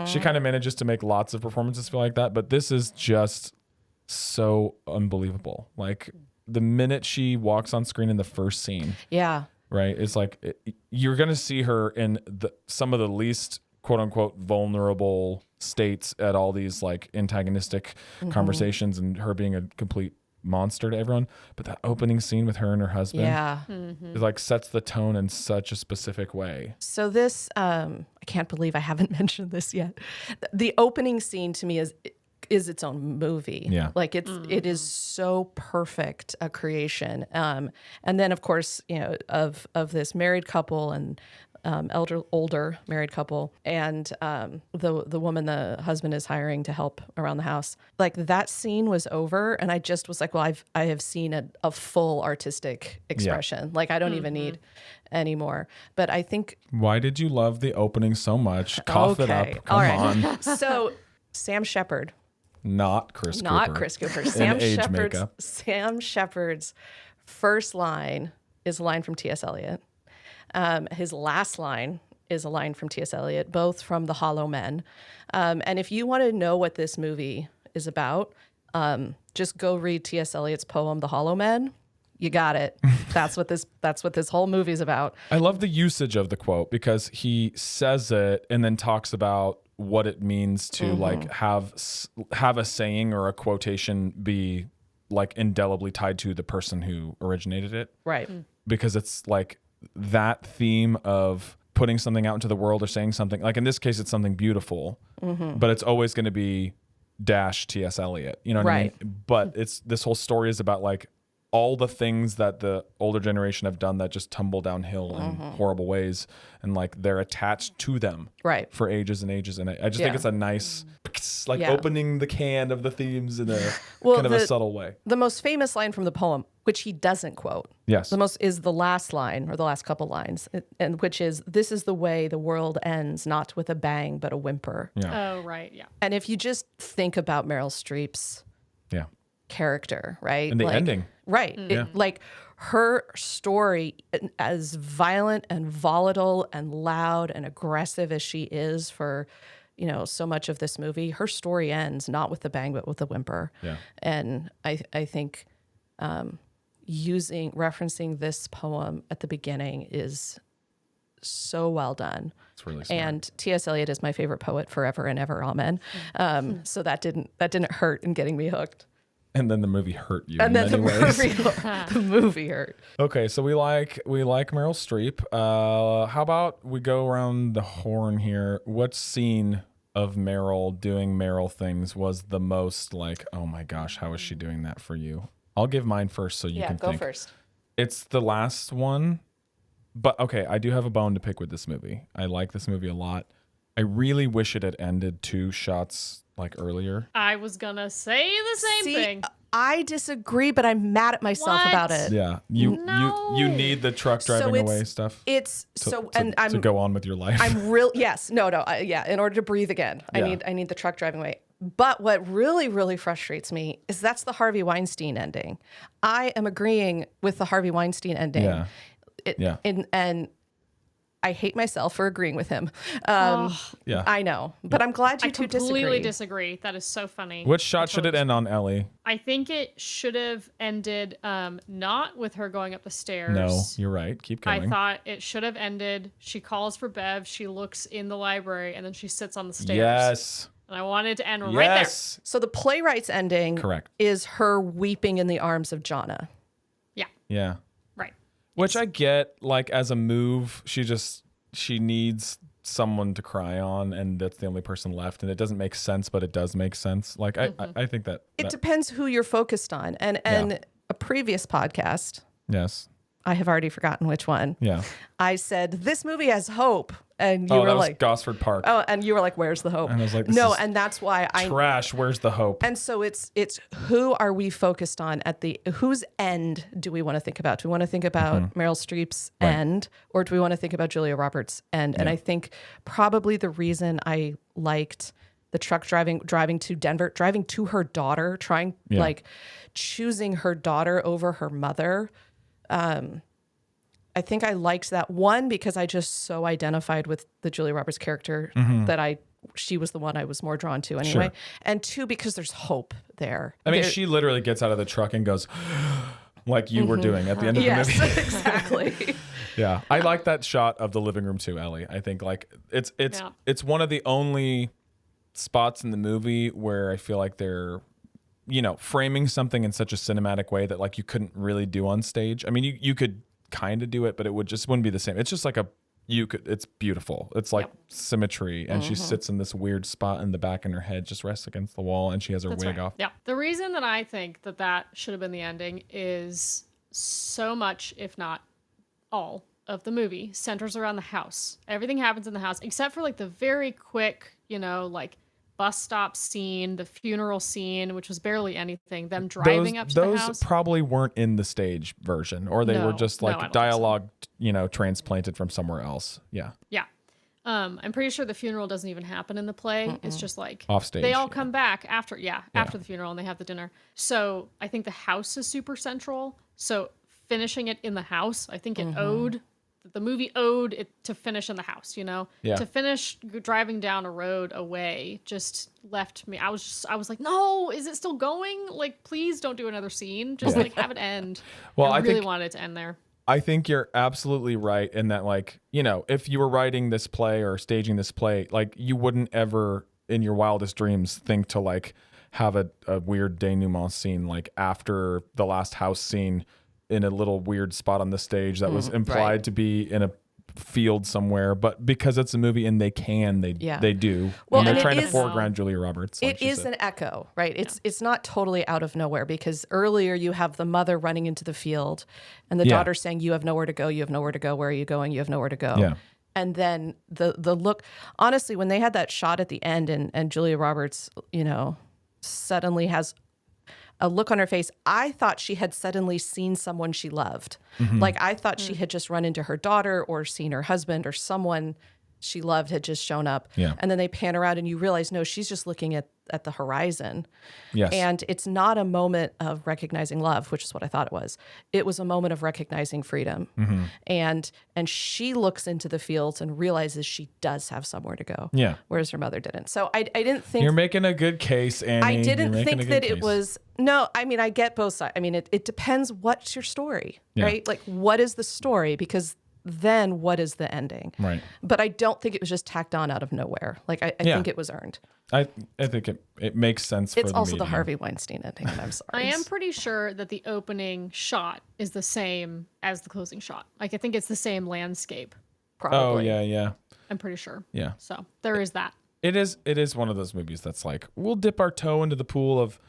She kind of manages to make lots of performances feel like that, but this is just so unbelievable. Like the minute she walks on screen in the first scene, right, it's like you're gonna see her in some of the least quote unquote vulnerable states at all these like antagonistic conversations, and her being a complete monster to everyone. But that opening scene with her and her husband, it like sets the tone in such a specific way. So this, I can't believe I haven't mentioned this yet. The opening scene to me is its own movie. Yeah. Like it is so perfect a creation. And then of course, you know, of this married couple and older married couple, and the woman the husband is hiring to help around the house. Like that scene was over, and I just was like, well, I have seen a full artistic expression. Like I don't even need any more. But I think, why did you love the opening so much? Cough it up. Come on. So Sam Shepard. Not Chris Cooper. Not Chris Cooper. Sam Shepard's first line is a line from T.S. Eliot. His last line is a line from T.S. Eliot, both from The Hollow Men. And if you want to know what this movie is about, just go read T.S. Eliot's poem, The Hollow Men. You got it. That's what this whole movie's about. I love the usage of the quote, because he says it and then talks about what it means to like have a saying or a quotation be like indelibly tied to the person who originated it. Right. Because it's like that theme of putting something out into the world or saying something, like in this case, it's something beautiful, but it's always going to be T.S. Eliot, you know what I mean? But this whole story is about like all the things that the older generation have done that just tumble downhill in horrible ways, and like they're attached to them for ages and ages. And I just think it's a nice, like opening the can of the themes in a kind of a subtle way. The most famous line from the poem, which he doesn't quote, is the last line or the last couple lines, and which is, "This is the way the world ends, not with a bang but a whimper." Yeah. Oh, right, yeah. And if you just think about Meryl Streep's character, right? And the ending. Right. Like her story, as violent and volatile and loud and aggressive as she is for, so much of this movie, her story ends not with the bang, but with a whimper. Yeah. And I think referencing this poem at the beginning is so well done. It's really smart. And T.S. Eliot is my favorite poet forever and ever. Amen. So that didn't hurt in getting me hooked. And then the movie hurt you. And in then many ways. the movie hurt. Okay, so we like Meryl Streep. How about we go around the horn here? What scene of Meryl doing Meryl things was the most like, oh my gosh, how is she doing that for you? I'll give mine first so you can think. Yeah, go first. It's the last one. But okay, I do have a bone to pick with this movie. I like this movie a lot. I really wish it had ended 2 shots like earlier. I was gonna say the same thing. I disagree, but I'm mad at myself about it. Yeah, you need the truck driving away stuff. It's to go on with your life. I'm real. Yes, no. In order to breathe again, I need the truck driving away. But what really, really frustrates me is that's the Harvey Weinstein ending. I am agreeing with the Harvey Weinstein ending. And I hate myself for agreeing with him. I know, but I'm glad you two disagree. I completely disagree. That is so funny. Which shot should it end on, Ellie? I think it should have ended not with her going up the stairs. No, you're right. Keep going. I thought it should have ended. She calls for Bev. She looks in the library, and then she sits on the stairs. Yes. And I wanted to end right there. So the playwright's ending is her weeping in the arms of Jonna. Yeah. Yeah. Right. Which I get, like, as a move, she needs someone to cry on, and that's the only person left, and it doesn't make sense, but it does make sense. Like, I think that it depends who you're focused on. And a previous podcast, I have already forgotten which one. Yeah, I said this movie has hope, and you were like, Gosford Park. Oh, and you were like, where's the hope? And I was like, no, and that's why trash. Where's the hope? And so it's who are we focused on whose end do we want to think about? Do we want to think about Meryl Streep's end, or do we want to think about Julia Roberts' end? And I think probably the reason I liked the truck driving to Denver, driving to her daughter, choosing her daughter over her mother. I think I liked that, one, because I just so identified with the Julia Roberts character that she was the one I was more drawn to anyway. Sure. And 2, because there's hope there. I mean, she literally gets out of the truck and goes, like you were doing at the end of the movie. Yes, exactly. Yeah. I like that shot of the living room too, Ellie. I think like it's one of the only spots in the movie where I feel like they're, framing something in such a cinematic way that like you couldn't really do on stage. I mean, you could kind of do it, but it wouldn't be the same. It's just like it's beautiful. It's like symmetry. And she sits in this weird spot in the back, and her head just rests against the wall, and she has her wig off. Yeah. The reason that I think that should have been the ending is so much, if not all, of the movie centers around the house. Everything happens in the house, except for like the very quick, like bus stop scene, the funeral scene, which was barely anything. Them driving up to the house. Those probably weren't in the stage version, or they were just like dialogue, transplanted from somewhere else. Yeah. Yeah. I'm pretty sure the funeral doesn't even happen in the play. It's just like off stage. They all come back after the funeral, and they have the dinner. So I think the house is super central. So finishing it in the house, I think the movie owed it to finish in the house, to finish driving down a road away just left me. I was like, no, is it still going? Like, please don't do another scene. Just like have it end. Well, I really wanted it to end there. I think you're absolutely right in that, like, if you were writing this play or staging this play, like you wouldn't ever in your wildest dreams think to like have a weird denouement scene like after the last house scene in a little weird spot on the stage that was implied to be in a field somewhere, but because it's a movie and they do. Well, and they're and trying it to is- foreground Julia Roberts. It is an echo, right? It's not totally out of nowhere, because earlier you have the mother running into the field and the daughter saying, you have nowhere to go, you have nowhere to go, where are you going, you have nowhere to go. Yeah. And then the look, honestly, when they had that shot at the end and Julia Roberts, suddenly has a look on her face, I thought she had suddenly seen someone she loved. Like, I thought she had just run into her daughter or seen her husband, or someone she loved had just shown up. Yeah. And then they pan around and you realize, no, she's just looking at the horizon. Yes. And it's not a moment of recognizing love, which is what I thought it was. It was a moment of recognizing freedom. And she looks into the fields and realizes she does have somewhere to go. Yeah. Whereas her mother didn't. So I didn't think... You're making a good case, Annie. I didn't You're making think a good that it case. was... No, I mean, I get both sides. I mean, it depends what's your story, Yeah. right? Like, what is the story? Because then what is the ending? Right. But I don't think it was just tacked on out of nowhere. Like, I think it was earned. I think it makes sense for It's the also medium. the Harvey Weinstein ending, and I'm sorry. I am pretty sure that the opening shot is the same as the closing shot. Like, I think it's the same landscape. Probably. Oh, yeah. I'm pretty sure. Yeah. So there is that. It is one of those movies that's like, we'll dip our toe into the pool of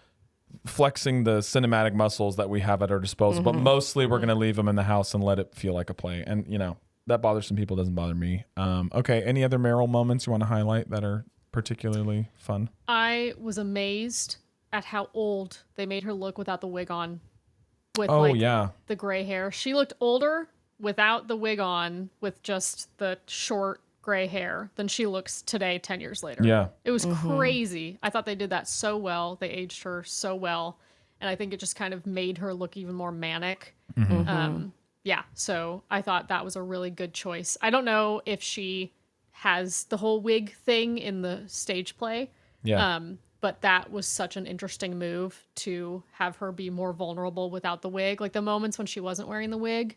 flexing the cinematic muscles that we have at our disposal, but mostly we're going to leave them in the house and let it feel like a play. And, that bothers some people, doesn't bother me. Okay, any other Meryl moments you want to highlight that are particularly fun? I was amazed at how old they made her look without the wig on. With the gray hair. She looked older without the wig on, with just the short gray hair, than she looks today 10 years later. Yeah. It was crazy. I thought they did that so well. They aged her so well. And I think it just kind of made her look even more manic. Yeah, so I thought that was a really good choice. I don't know if she has the whole wig thing in the stage play. Yeah. But that was such an interesting move to have her be more vulnerable without the wig. Like, the moments when she wasn't wearing the wig,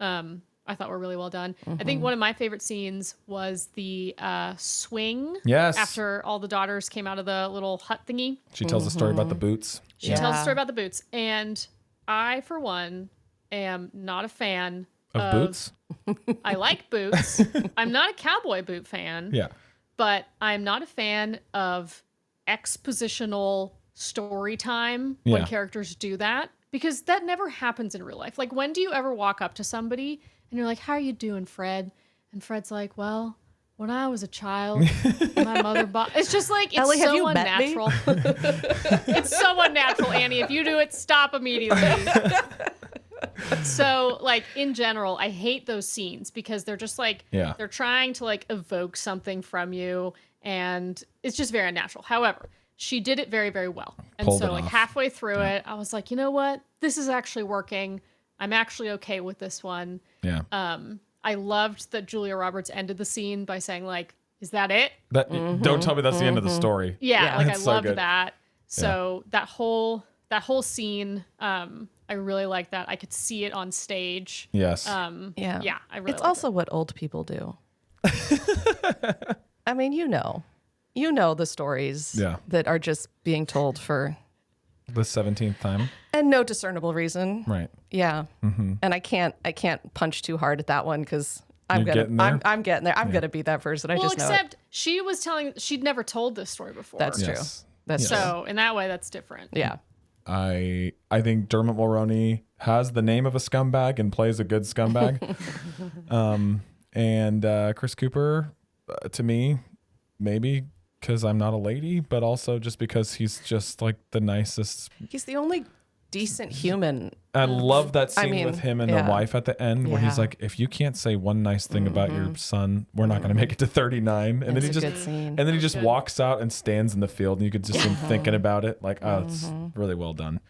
I thought were really well done. I think one of my favorite scenes was the swing. Yes. After all the daughters came out of the little hut thingy. She tells a story about the boots. She tells a story about the boots. And I, for one, am not a fan of boots. I like boots. I'm not a cowboy boot fan. Yeah. But I'm not a fan of expositional story time when characters do that, because that never happens in real life. Like, when do you ever walk up to somebody and you're like, "How are you doing, Fred?" And Fred's like, "Well, when I was a child, my mother bought..." It's just like, it's Ellie, have so you met me? unnatural. It's so unnatural, Annie. If you do it, stop immediately. So, like, in general, I hate those scenes because they're just like, they're trying to like evoke something from you, and it's just very unnatural. However, she did it very, very well. And Pulled so, it like, off. halfway through it, I was like, you know what? This is actually working. I'm actually okay with this one. Yeah. I loved that Julia Roberts ended the scene by saying, like, "Is that it?" Don't tell me that's the end of the story. Yeah, like, I It's so loved good. that. So that whole scene, I really liked that. I could see it on stage. Yes. I really It's liked also what old people do. I mean, you know the stories that are just being told for The 17th time. and no discernible reason. Right. Yeah. And I can't punch too hard at that one because I'm You're gonna getting there? I'm getting there. I'm gonna be that person. I well, just know it. except she was telling, she'd never told this story before. That's true. Yes. That's true. So in that way, that's different. Yeah. I think Dermot Mulroney has the name of a scumbag and plays a good scumbag. And Chris Cooper, to me, maybe because I'm not a lady, but also just because he's just like the nicest. He's the only decent human. I love that scene I mean, with him and yeah. the wife at the end where he's Yeah. like, if you can't say one nice thing about your son, we're not going to make it to 39. And It's then a he good scene. and then he just walks out and stands in the field and you could just see him thinking about it. Like, oh, it's really well done.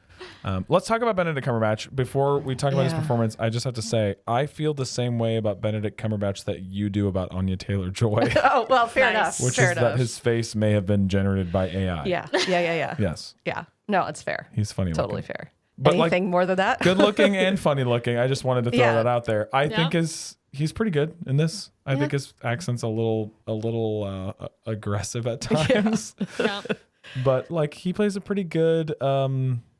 Let's talk about Benedict Cumberbatch. Before we talk about his performance, I just have to say, I feel the same way about Benedict Cumberbatch that you do about Anya Taylor-Joy. Oh, well, fair enough. Which fair is enough. that his face may have been generated by AI. Yeah. Yes. Yeah. No, it's fair. He's funny Totally looking. fair. But Anything more than that? Good looking and funny looking. I just wanted to throw Yeah. that out there. I think Yeah. he's pretty good in this. I think his accent's a little aggressive at times. Yeah. But like he plays a pretty good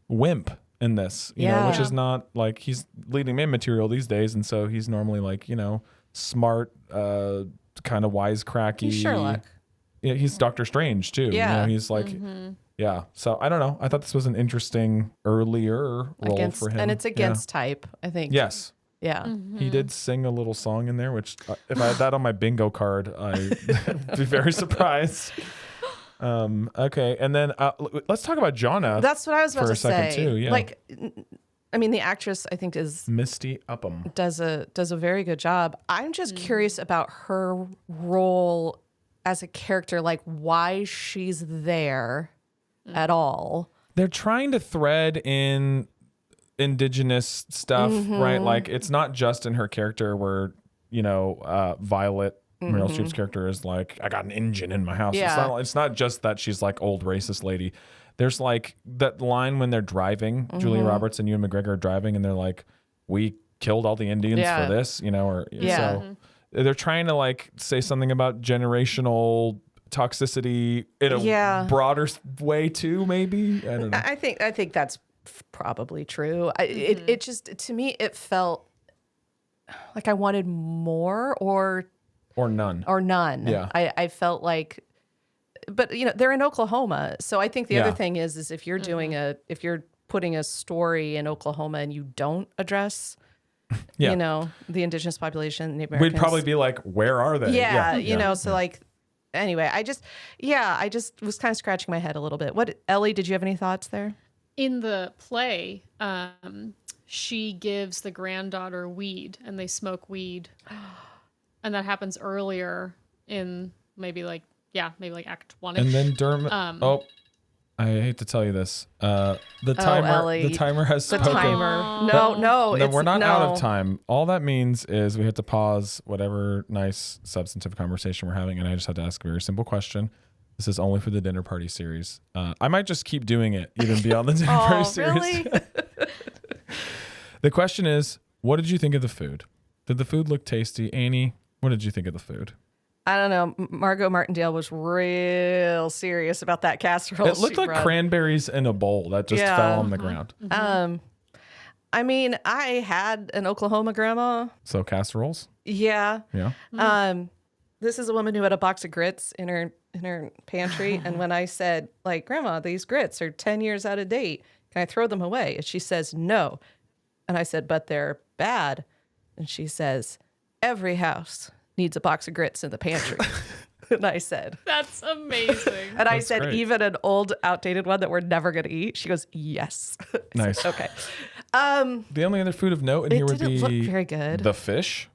wimp in this, you know, which Yeah. is not like he's leading man material these days, and so he's normally like, you know, smart, kind of wisecracky. He's Sherlock. Yeah, he's Doctor Strange too. Yeah. He's like, yeah. So I don't know. I thought this was an interesting earlier role for him. And it's against type, I think. Yes. Yeah. He did sing a little song in there, which if I had that on my bingo card, I'd be very surprised. Okay, and then let's talk about Jonna. That's what I was about to say. For a second too. Yeah. Like, I mean, the actress I think is Misty Upham. does a very good job. I'm just curious about her role as a character, like why she's there at all. They're trying to thread in indigenous stuff, right? Like it's not just in her character where, Violet, Meryl Streep's character is like, I got an engine in my house. Yeah. It's not just that she's like old racist lady. There's like that line when they're driving, Julia Roberts and Ewan McGregor are driving and they're like, we killed all the Indians for this, so they're trying to like say something about generational toxicity in a broader way too, maybe. I don't know. I think that's probably true. It just, to me, it felt like I wanted more or none. Yeah. I felt like, but they're in Oklahoma. So I think the other thing is if you're doing if you're putting a story in Oklahoma and you don't address, the indigenous population, Native Americans. We'd probably be like, where are they? So like, anyway, I just was kind of scratching my head a little bit. Ellie, did you have any thoughts there? In the play, she gives the granddaughter weed and they smoke weed. And that happens earlier in maybe like Act 1. And then Dermot. I hate to tell you this. The timer has spoken. The timer. No, we're not out of time. All that means is we have to pause whatever nice substantive conversation we're having, and I just have to ask a very simple question. This is only for the dinner party series. I might just keep doing it even beyond the dinner party series. Really? The question is, what did you think of the food? Did the food look tasty? Annie, what did you think of the food? I don't know. Margot Martindale was real serious about that casserole. It looked like cranberries in a bowl that just fell on the ground. I mean, I had an Oklahoma grandma. So casseroles? Yeah. Yeah. This is a woman who had a box of grits in her pantry, and when I said, like, Grandma, these grits are 10 years out of date. Can I throw them away? And she says, no. And I said, but they're bad. And she says, every house needs a box of grits in the pantry. And I said, that's amazing. And I said, great. Even an old, outdated one that we're never going to eat? She goes, yes. Nice. Said, okay. The only other food of note in here would be look very good. The fish.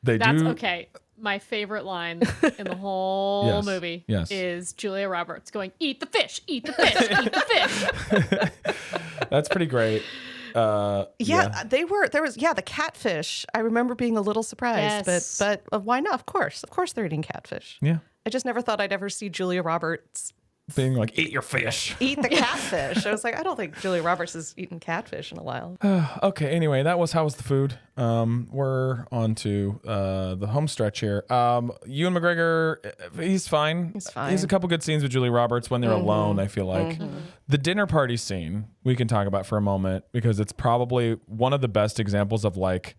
That's okay. My favorite line in the whole movie is Julia Roberts going, eat the fish, eat the fish, eat the fish. That's pretty great. There was the catfish. I remember being a little surprised, but why not? Of course they're eating catfish. Yeah. I just never thought I'd ever see Julia Roberts being like, eat your fish. Eat the catfish. I was like, I don't think Julia Roberts has eaten catfish in a while. Okay, anyway, how was the food? We're on to the home stretch here. Ewan McGregor, he's fine. He's fine. He's a couple good scenes with Julia Roberts when they're alone, I feel like. The dinner party scene, we can talk about for a moment, because it's probably one of the best examples of like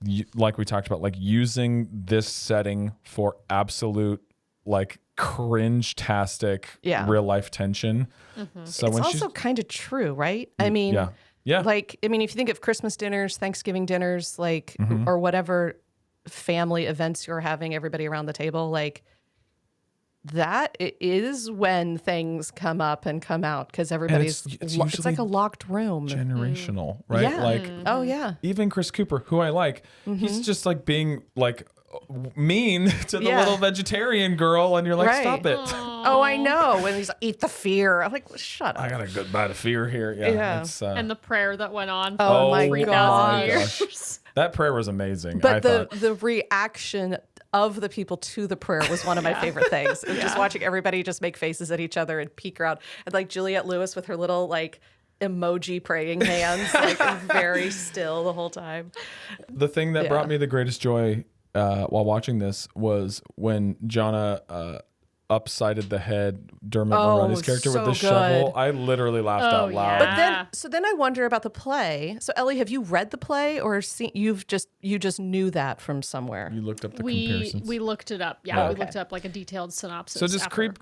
we talked about, like using this setting for absolute like cringe-tastic real life tension. So it's when also kind of true, right? I mean, like, if you think of Christmas dinners, Thanksgiving dinners, like, or whatever family events you're having, everybody around the table, like, that is when things come up and come out, because everybody's it's like a locked room. Generational, right? Yeah. Like, oh yeah. Even Chris Cooper, who I like, he's just like being like mean to the little vegetarian girl, and you're like, stop it. Oh, I know. When he's like, eat the fear, I'm like, well, shut up. I got a good bite of fear here. Yeah. And the prayer that went on for oh my 3,000 years. That prayer was amazing. But the reaction of the people to the prayer was one of my favorite things. It was just watching everybody just make faces at each other and peek around. And like Juliette Lewis with her little like emoji praying hands, like very still the whole time. The thing that brought me the greatest joy while watching this was when Jonna upsided the head Dermot Mulroney's character with the shovel. I literally laughed out loud. But then I wonder about the play. So Ellie, have you read the play or you just knew that from somewhere? You looked up the comparisons. We looked it up. Yeah, we looked up like a detailed synopsis. So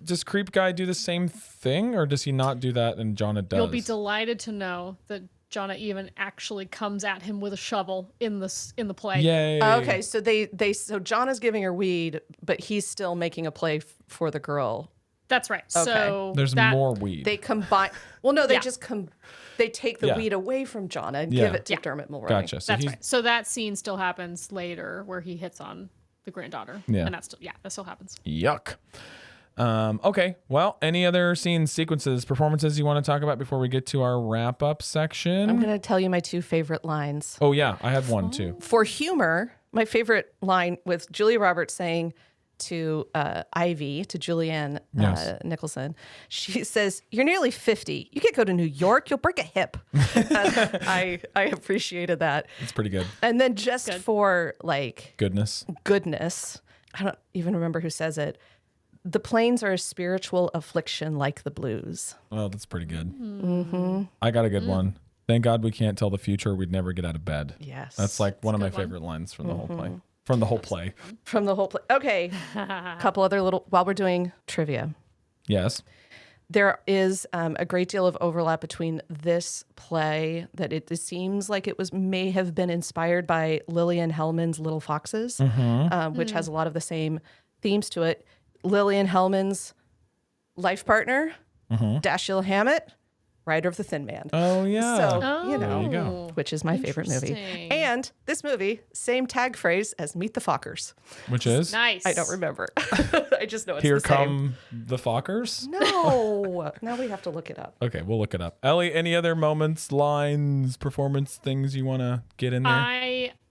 does Creep Guy do the same thing, or does he not do that and Jonna does? You'll be delighted to know that Jonna even actually comes at him with a shovel in the play. Yay. Okay, so so Jonna's giving her weed, but he's still making a play for the girl. That's right. Okay. So there's more weed. They combine. Well, no, they they take the weed away from Jonna and give it to Dermot Mulroney. Gotcha. So that's right. So that scene still happens later, where he hits on the granddaughter. Yeah. And that still happens. Yuck. Okay. Well, any other scenes, sequences, performances you want to talk about before we get to our wrap up section? I'm going to tell you my 2 favorite lines. Oh yeah, I had one too. For humor, my favorite line with Julia Roberts saying to Ivy, to Julianne Nicholson, she says, "You're nearly 50. You can't go to New York. You'll break a hip." I appreciated that. It's pretty good. And then just for like goodness, I don't even remember who says it. The plains are a spiritual affliction like the blues. Oh, that's pretty good. Mm-hmm. I got a good one. Thank God we can't tell the future. We'd never get out of bed. Yes. That's like one of my favorite lines from the whole play. From the whole play. From the whole play. Okay. Couple other while we're doing trivia. Yes. There is a great deal of overlap between this play that it seems like it may have been inspired by Lillian Hellman's Little Foxes, which has a lot of the same themes to it. Lillian Hellman's life partner, Dashiell Hammett, writer of The Thin Man. Oh, yeah. So, there you go. Which is my favorite movie. And this movie, same tag phrase as Meet the Fockers. Which is? Nice. I don't remember. I just know it's Here the same. come the Fockers? No. Now we have to look it up. Okay, we'll look it up. Ellie, any other moments, lines, performance things you want to get in there?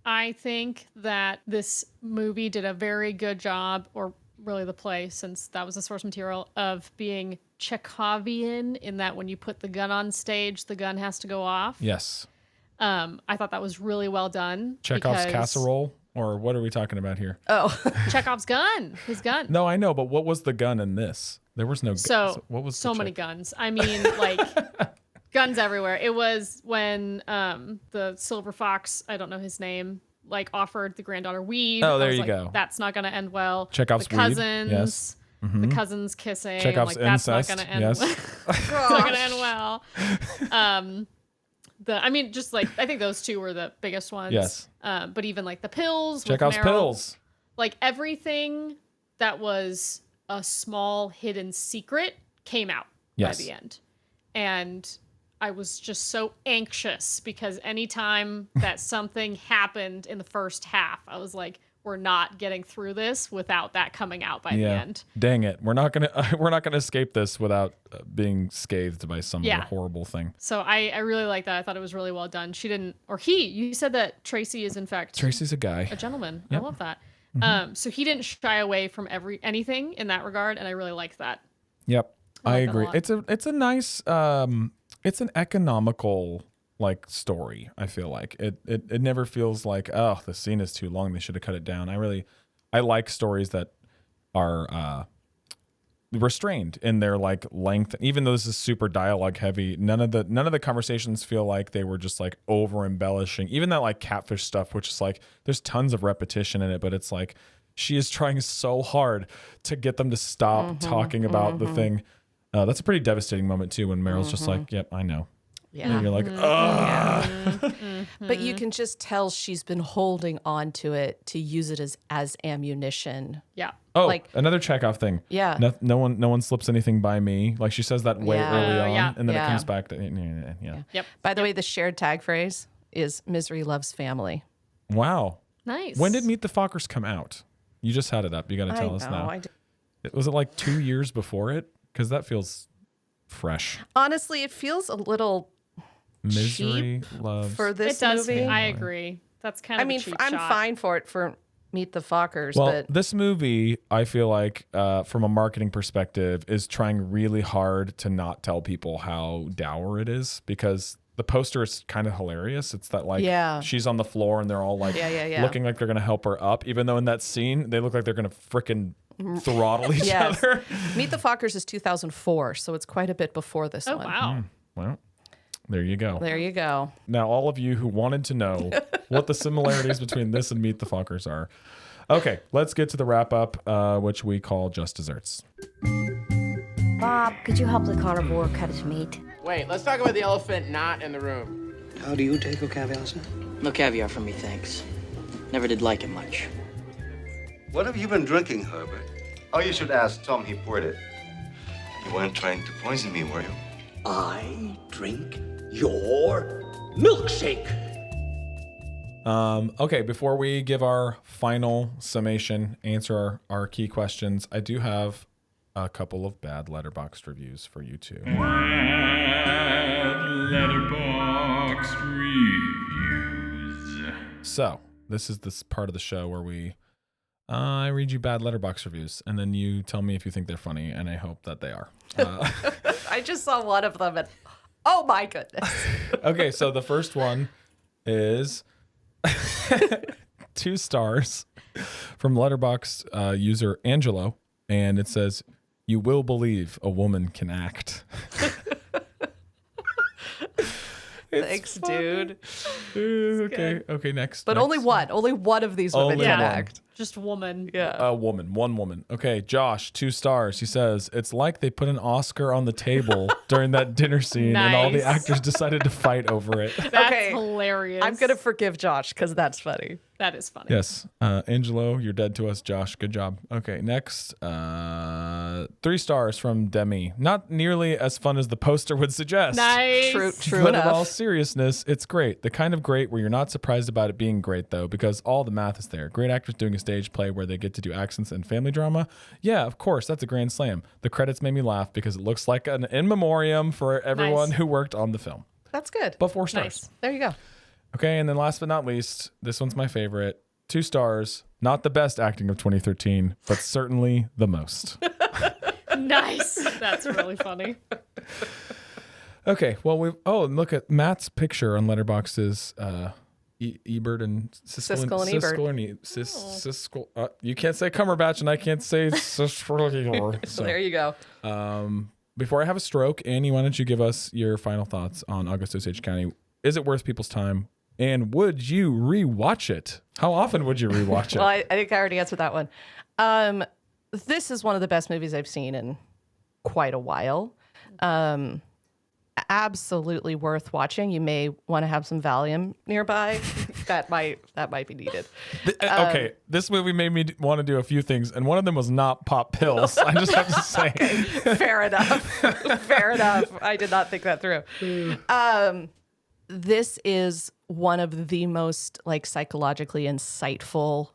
I think that this movie did a very good job, or really the play, since that was the source material, of being Chekhovian in that when you put the gun on stage, the gun has to go off. Yes. I thought that was really well done. Chekhov's casserole? Or what are we talking about here? Oh. Chekhov's gun. His gun. No, I know, but what was the gun in this? There was no gun. So what was so many guns. I mean, like guns everywhere. It was when the silver fox, I don't know his name, like offered the granddaughter weed. Oh, there you go. That's not going to end well. Chekhov's the cousins, weed. Yes. The cousins kissing. Chekhov's that's incest. not going to end Yes. well. It's not going to end well. I mean, just like, I think those two were the biggest ones. Yes. But even like the pills. Chekhov's with Meryl, pills. like everything that was a small hidden secret came out by the end. And I was just so anxious because anytime that something happened in the first half, I was like, we're not getting through this without that coming out by the end. Dang it. We're not going to escape this without being scathed by some horrible thing. So I really like that. I thought it was really well done. You said that Tracy is in fact Tracy's a guy. A gentleman. Yep. I love that. So he didn't shy away from anything in that regard, and I really liked that. Yep. I agree. It's It's a nice it's an economical like story. I feel like it never feels like, oh, the scene is too long, they should have cut it down. I like stories that are restrained in their like length. Even though this is super dialogue heavy, none of the conversations feel like they were just like over embellishing. Even that like catfish stuff, which is like there's tons of repetition in it, but it's like she is trying so hard to get them to stop talking about the thing. That's a pretty devastating moment too, when Meryl's just like, "Yep, I know." Yeah. And you're like, "Ugh." But you can just tell she's been holding on to it to use it as ammunition. Yeah. Oh, like another Chekhov thing. Yeah. No one slips anything by me. Like she says that way early on, and then it Yeah. comes back to yeah. Yep. By the way, the shared tag phrase is "Misery loves family." Wow. Nice. When did Meet the Fockers come out? You just had it up. You got to tell us now. Was it like 2 years before it? Because that feels fresh. Honestly, it feels a little Misery cheap loves. for this it does. movie. I agree. That's kind of. I mean, a cheap I'm shot. fine for it for Meet the Fockers, Well, but this movie, I feel like, from a marketing perspective, is trying really hard to not tell people how dour it is, because the poster is kind of hilarious. It's that like she's on the floor and they're all like looking like they're gonna help her up, even though in that scene they look like they're gonna frickin' throttle each Yes. other. Meet the Fockers is 2004, so it's quite a bit before this one. Oh, wow. Well, there you go. There you go. Now, all of you who wanted to know what the similarities between this and Meet the Fockers are. Okay, let's get to the wrap up, which we call Just Desserts. Bob, could you help the carnivore cut his meat? Wait, let's talk about the elephant not in the room. How do you take caviar, sir? No caviar from me, thanks. Never did like it much. What have you been drinking, Herbert? Oh, you should ask Tom. He poured it. You weren't trying to poison me, were you? I drink your milkshake. Okay, before we give our final summation, answer our key questions, I do have a couple of bad Letterboxd reviews for you two. Bad Letterboxd reviews. So, this is this part of the show where I read you bad Letterboxd reviews, and then you tell me if you think they're funny, and I hope that they are. I just saw one of them, and oh my goodness. Okay, so the first one is 2 stars from Letterboxd user Angelo, and it says, "You will believe a woman can act." Thanks, dude. Okay, next. But next. only one of these women Only can one. act. Just woman. Yeah. One woman. Okay, Josh, 2 stars. He says, "It's like they put an Oscar on the table during that dinner scene and all the Nice. actors decided to fight over it." That's Okay. hilarious. I'm going to forgive Josh because that's funny. That is funny. Yes. Angelo, you're dead to us. Josh, good job. Okay, next. 3 stars from Demi. Not nearly as fun as the poster would suggest. Nice. True But enough. in all seriousness, it's great. The kind of great where you're not surprised about it being great, though, because all the math is there. Great actors doing a stage play where they get to do accents and family drama. Yeah, of course, that's a grand slam. The credits made me laugh because it looks like an in memoriam for everyone Nice. who worked on the film. That's good. But 4 stars. Nice. There you go. Okay, and then last but not least, this one's my favorite. 2 stars. Not the best acting of 2013, but certainly the most. Nice. That's really funny. Okay, well, and look at Matt's picture on Letterboxd is Ebert and Siskel Siskel and Ebert. Siskel. You can't say Cumberbatch, and I can't say Siskel. So there you go. Before I have a stroke, Annie, why don't you give us your final thoughts on August Osage County? Is it worth people's time? And would you rewatch it? How often would you rewatch it? Well, I think I already answered that one. This is one of the best movies I've seen in quite a while. Absolutely worth watching. You may want to have some Valium nearby. that might be needed. Okay, this movie made me want to do a few things, and one of them was not pop pills. I just have to say. Okay, fair enough. Fair enough. I did not think that through. This is one of the most psychologically insightful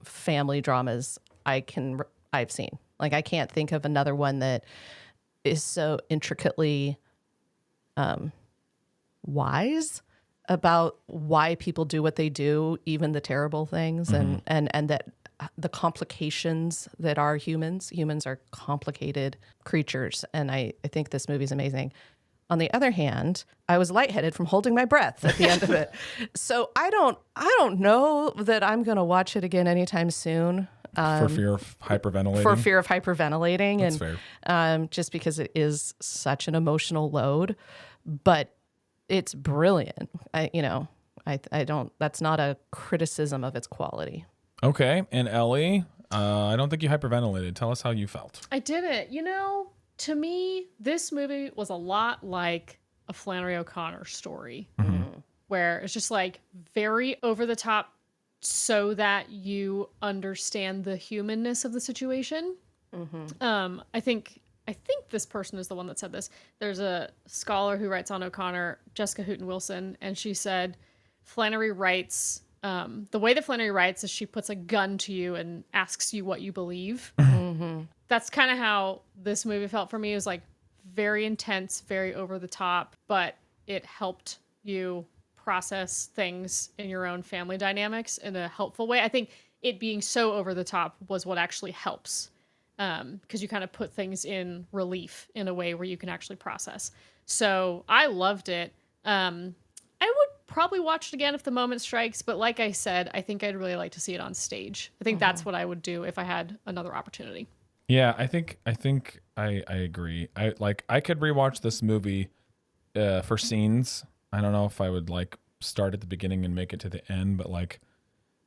family dramas I've seen. I can't think of another one that is so intricately wise about why people do what they do, even the terrible things, and that the complications that are humans. Humans are complicated creatures, and I think this movie is amazing. On the other hand, I was lightheaded from holding my breath at the end of it. So I don't know that I'm going to watch it again anytime soon. For fear of hyperventilating? For fear of hyperventilating. That's and fair. Just because it is such an emotional load. But it's brilliant. That's not a criticism of its quality. Okay. And Ellie, I don't think you hyperventilated. Tell us how you felt. I didn't. To me, this movie was a lot like a Flannery O'Connor story, where it's just very over the top so that you understand the humanness of the situation. I think this person is the one that said this. There's a scholar who writes on O'Connor, Jessica Hooten-Wilson, and she said Flannery writes, the way that Flannery writes is she puts a gun to you and asks you what you believe. That's kind of how this movie felt for me. It was very intense, very over the top, but it helped you process things in your own family dynamics in a helpful way. I think it being so over the top was what actually helps, because you kind of put things in relief in a way where you can actually process. So I loved it. I would probably watch it again if the moment strikes, but like I said, I think I'd really like to see it on stage. I think that's what I would do if I had another opportunity. Yeah, I think I agree. I could rewatch this movie for scenes. I don't know if I would like start at the beginning and make it to the end, but like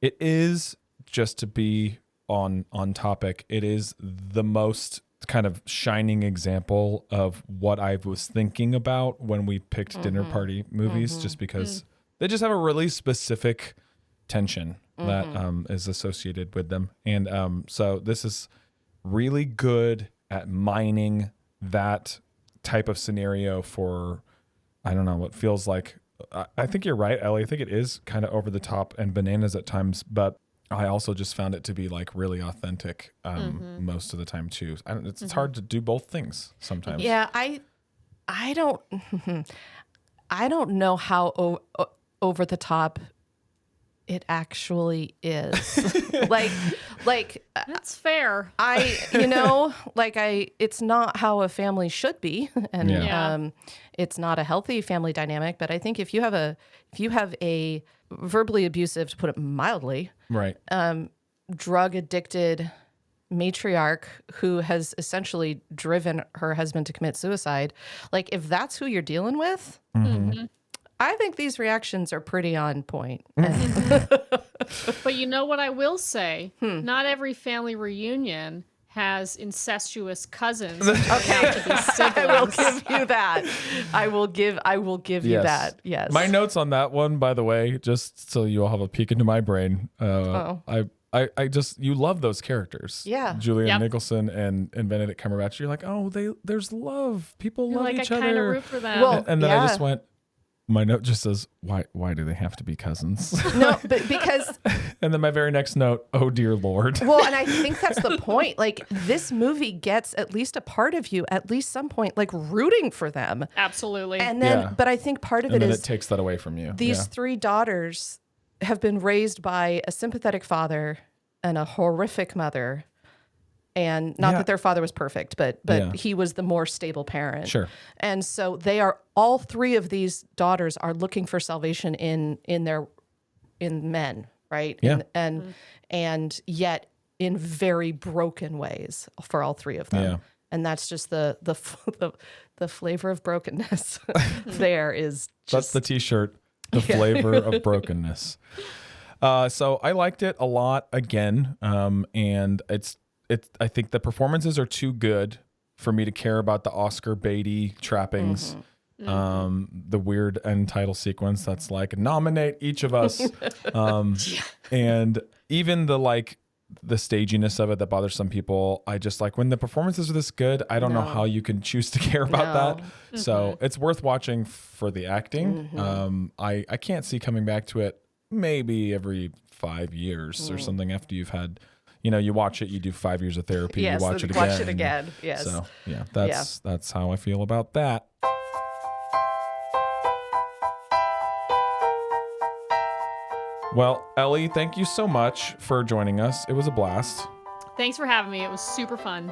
it is, just to be on topic, it is the most kind of shining example of what I was thinking about when we picked dinner party movies, just because they just have a really specific tension that is associated with them. And so this is really good at mining that type of scenario for, I don't know, what feels like, I think you're right, Ellie. I think it is kind of over the top and bananas at times, but I also just found it to be like really authentic most of the time too. It's hard to do both things sometimes. Yeah, I don't know how over the top it actually is. like that's fair. It's not how a family should be, and it's not a healthy family dynamic. But I think if you have a verbally abusive, to put it mildly, right, drug addicted matriarch who has essentially driven her husband to commit suicide, like if that's who you're dealing with, I think these reactions are pretty on point. But you know what I will say? Not every family reunion has incestuous cousins. Okay, I will give you that. I will give you that. Yes. My notes on that one, by the way, just so you all have a peek into my brain. I just, you love those characters. Yeah. Julianne Nicholson and Benedict Cumberbatch. You're like, oh, there's love. People love each other. I kind of root for them. Well, and then I just went, my note just says, why do they have to be cousins? No, but because... And then my very next note, oh, dear Lord. Well, and I think that's the point. Like, this movie gets at least a part of you, at least some point, like, rooting for them. Absolutely. And then, but I think part of it is... it takes that away from you. These three daughters have been raised by a sympathetic father and a horrific mother. And not that their father was perfect, but he was the more stable parent. Sure. And so all three of these daughters are looking for salvation in men, right? Yeah. And yet in very broken ways for all three of them. Yeah. And that's just the flavor of brokenness. There is just... That's the t-shirt, the flavor of brokenness. So I liked it a lot again. And I think the performances are too good for me to care about the Oscar Beatty trappings, the weird end title sequence that's like, nominate each of us. And even the staginess of it that bothers some people. I just like, when the performances are this good, I don't know how you can choose to care about that. So it's worth watching for the acting. I can't see coming back to it maybe every 5 years or something after you've had... you watch it, you do 5 years of therapy, you watch it again. Watch it again, yes. So, that's how I feel about that. Well, Ellie, thank you so much for joining us. It was a blast. Thanks for having me. It was super fun.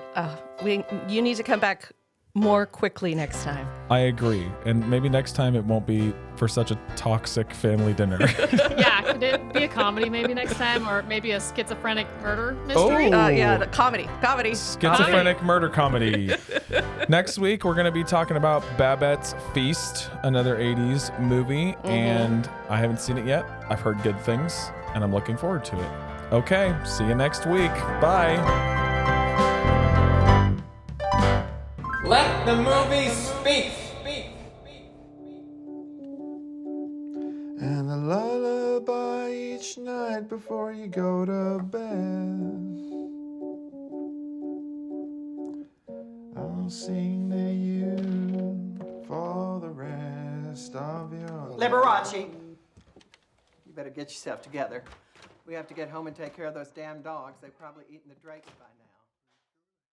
You need to come back more quickly next time. I agree. And maybe next time it won't be for such a toxic family dinner. Yeah, could it be a comedy maybe next time? Or maybe a schizophrenic murder mystery? The comedy. Schizophrenic murder comedy. Next week, we're going to be talking about Babette's Feast, another 80s movie. And I haven't seen it yet. I've heard good things, and I'm looking forward to it. Okay, see you next week. Bye. Let the movie speak. And a lullaby each night before you go to bed. I'll sing to you for the rest of your life. Liberace, you better get yourself together. We have to get home and take care of those damn dogs. They've probably eaten the drapes by now.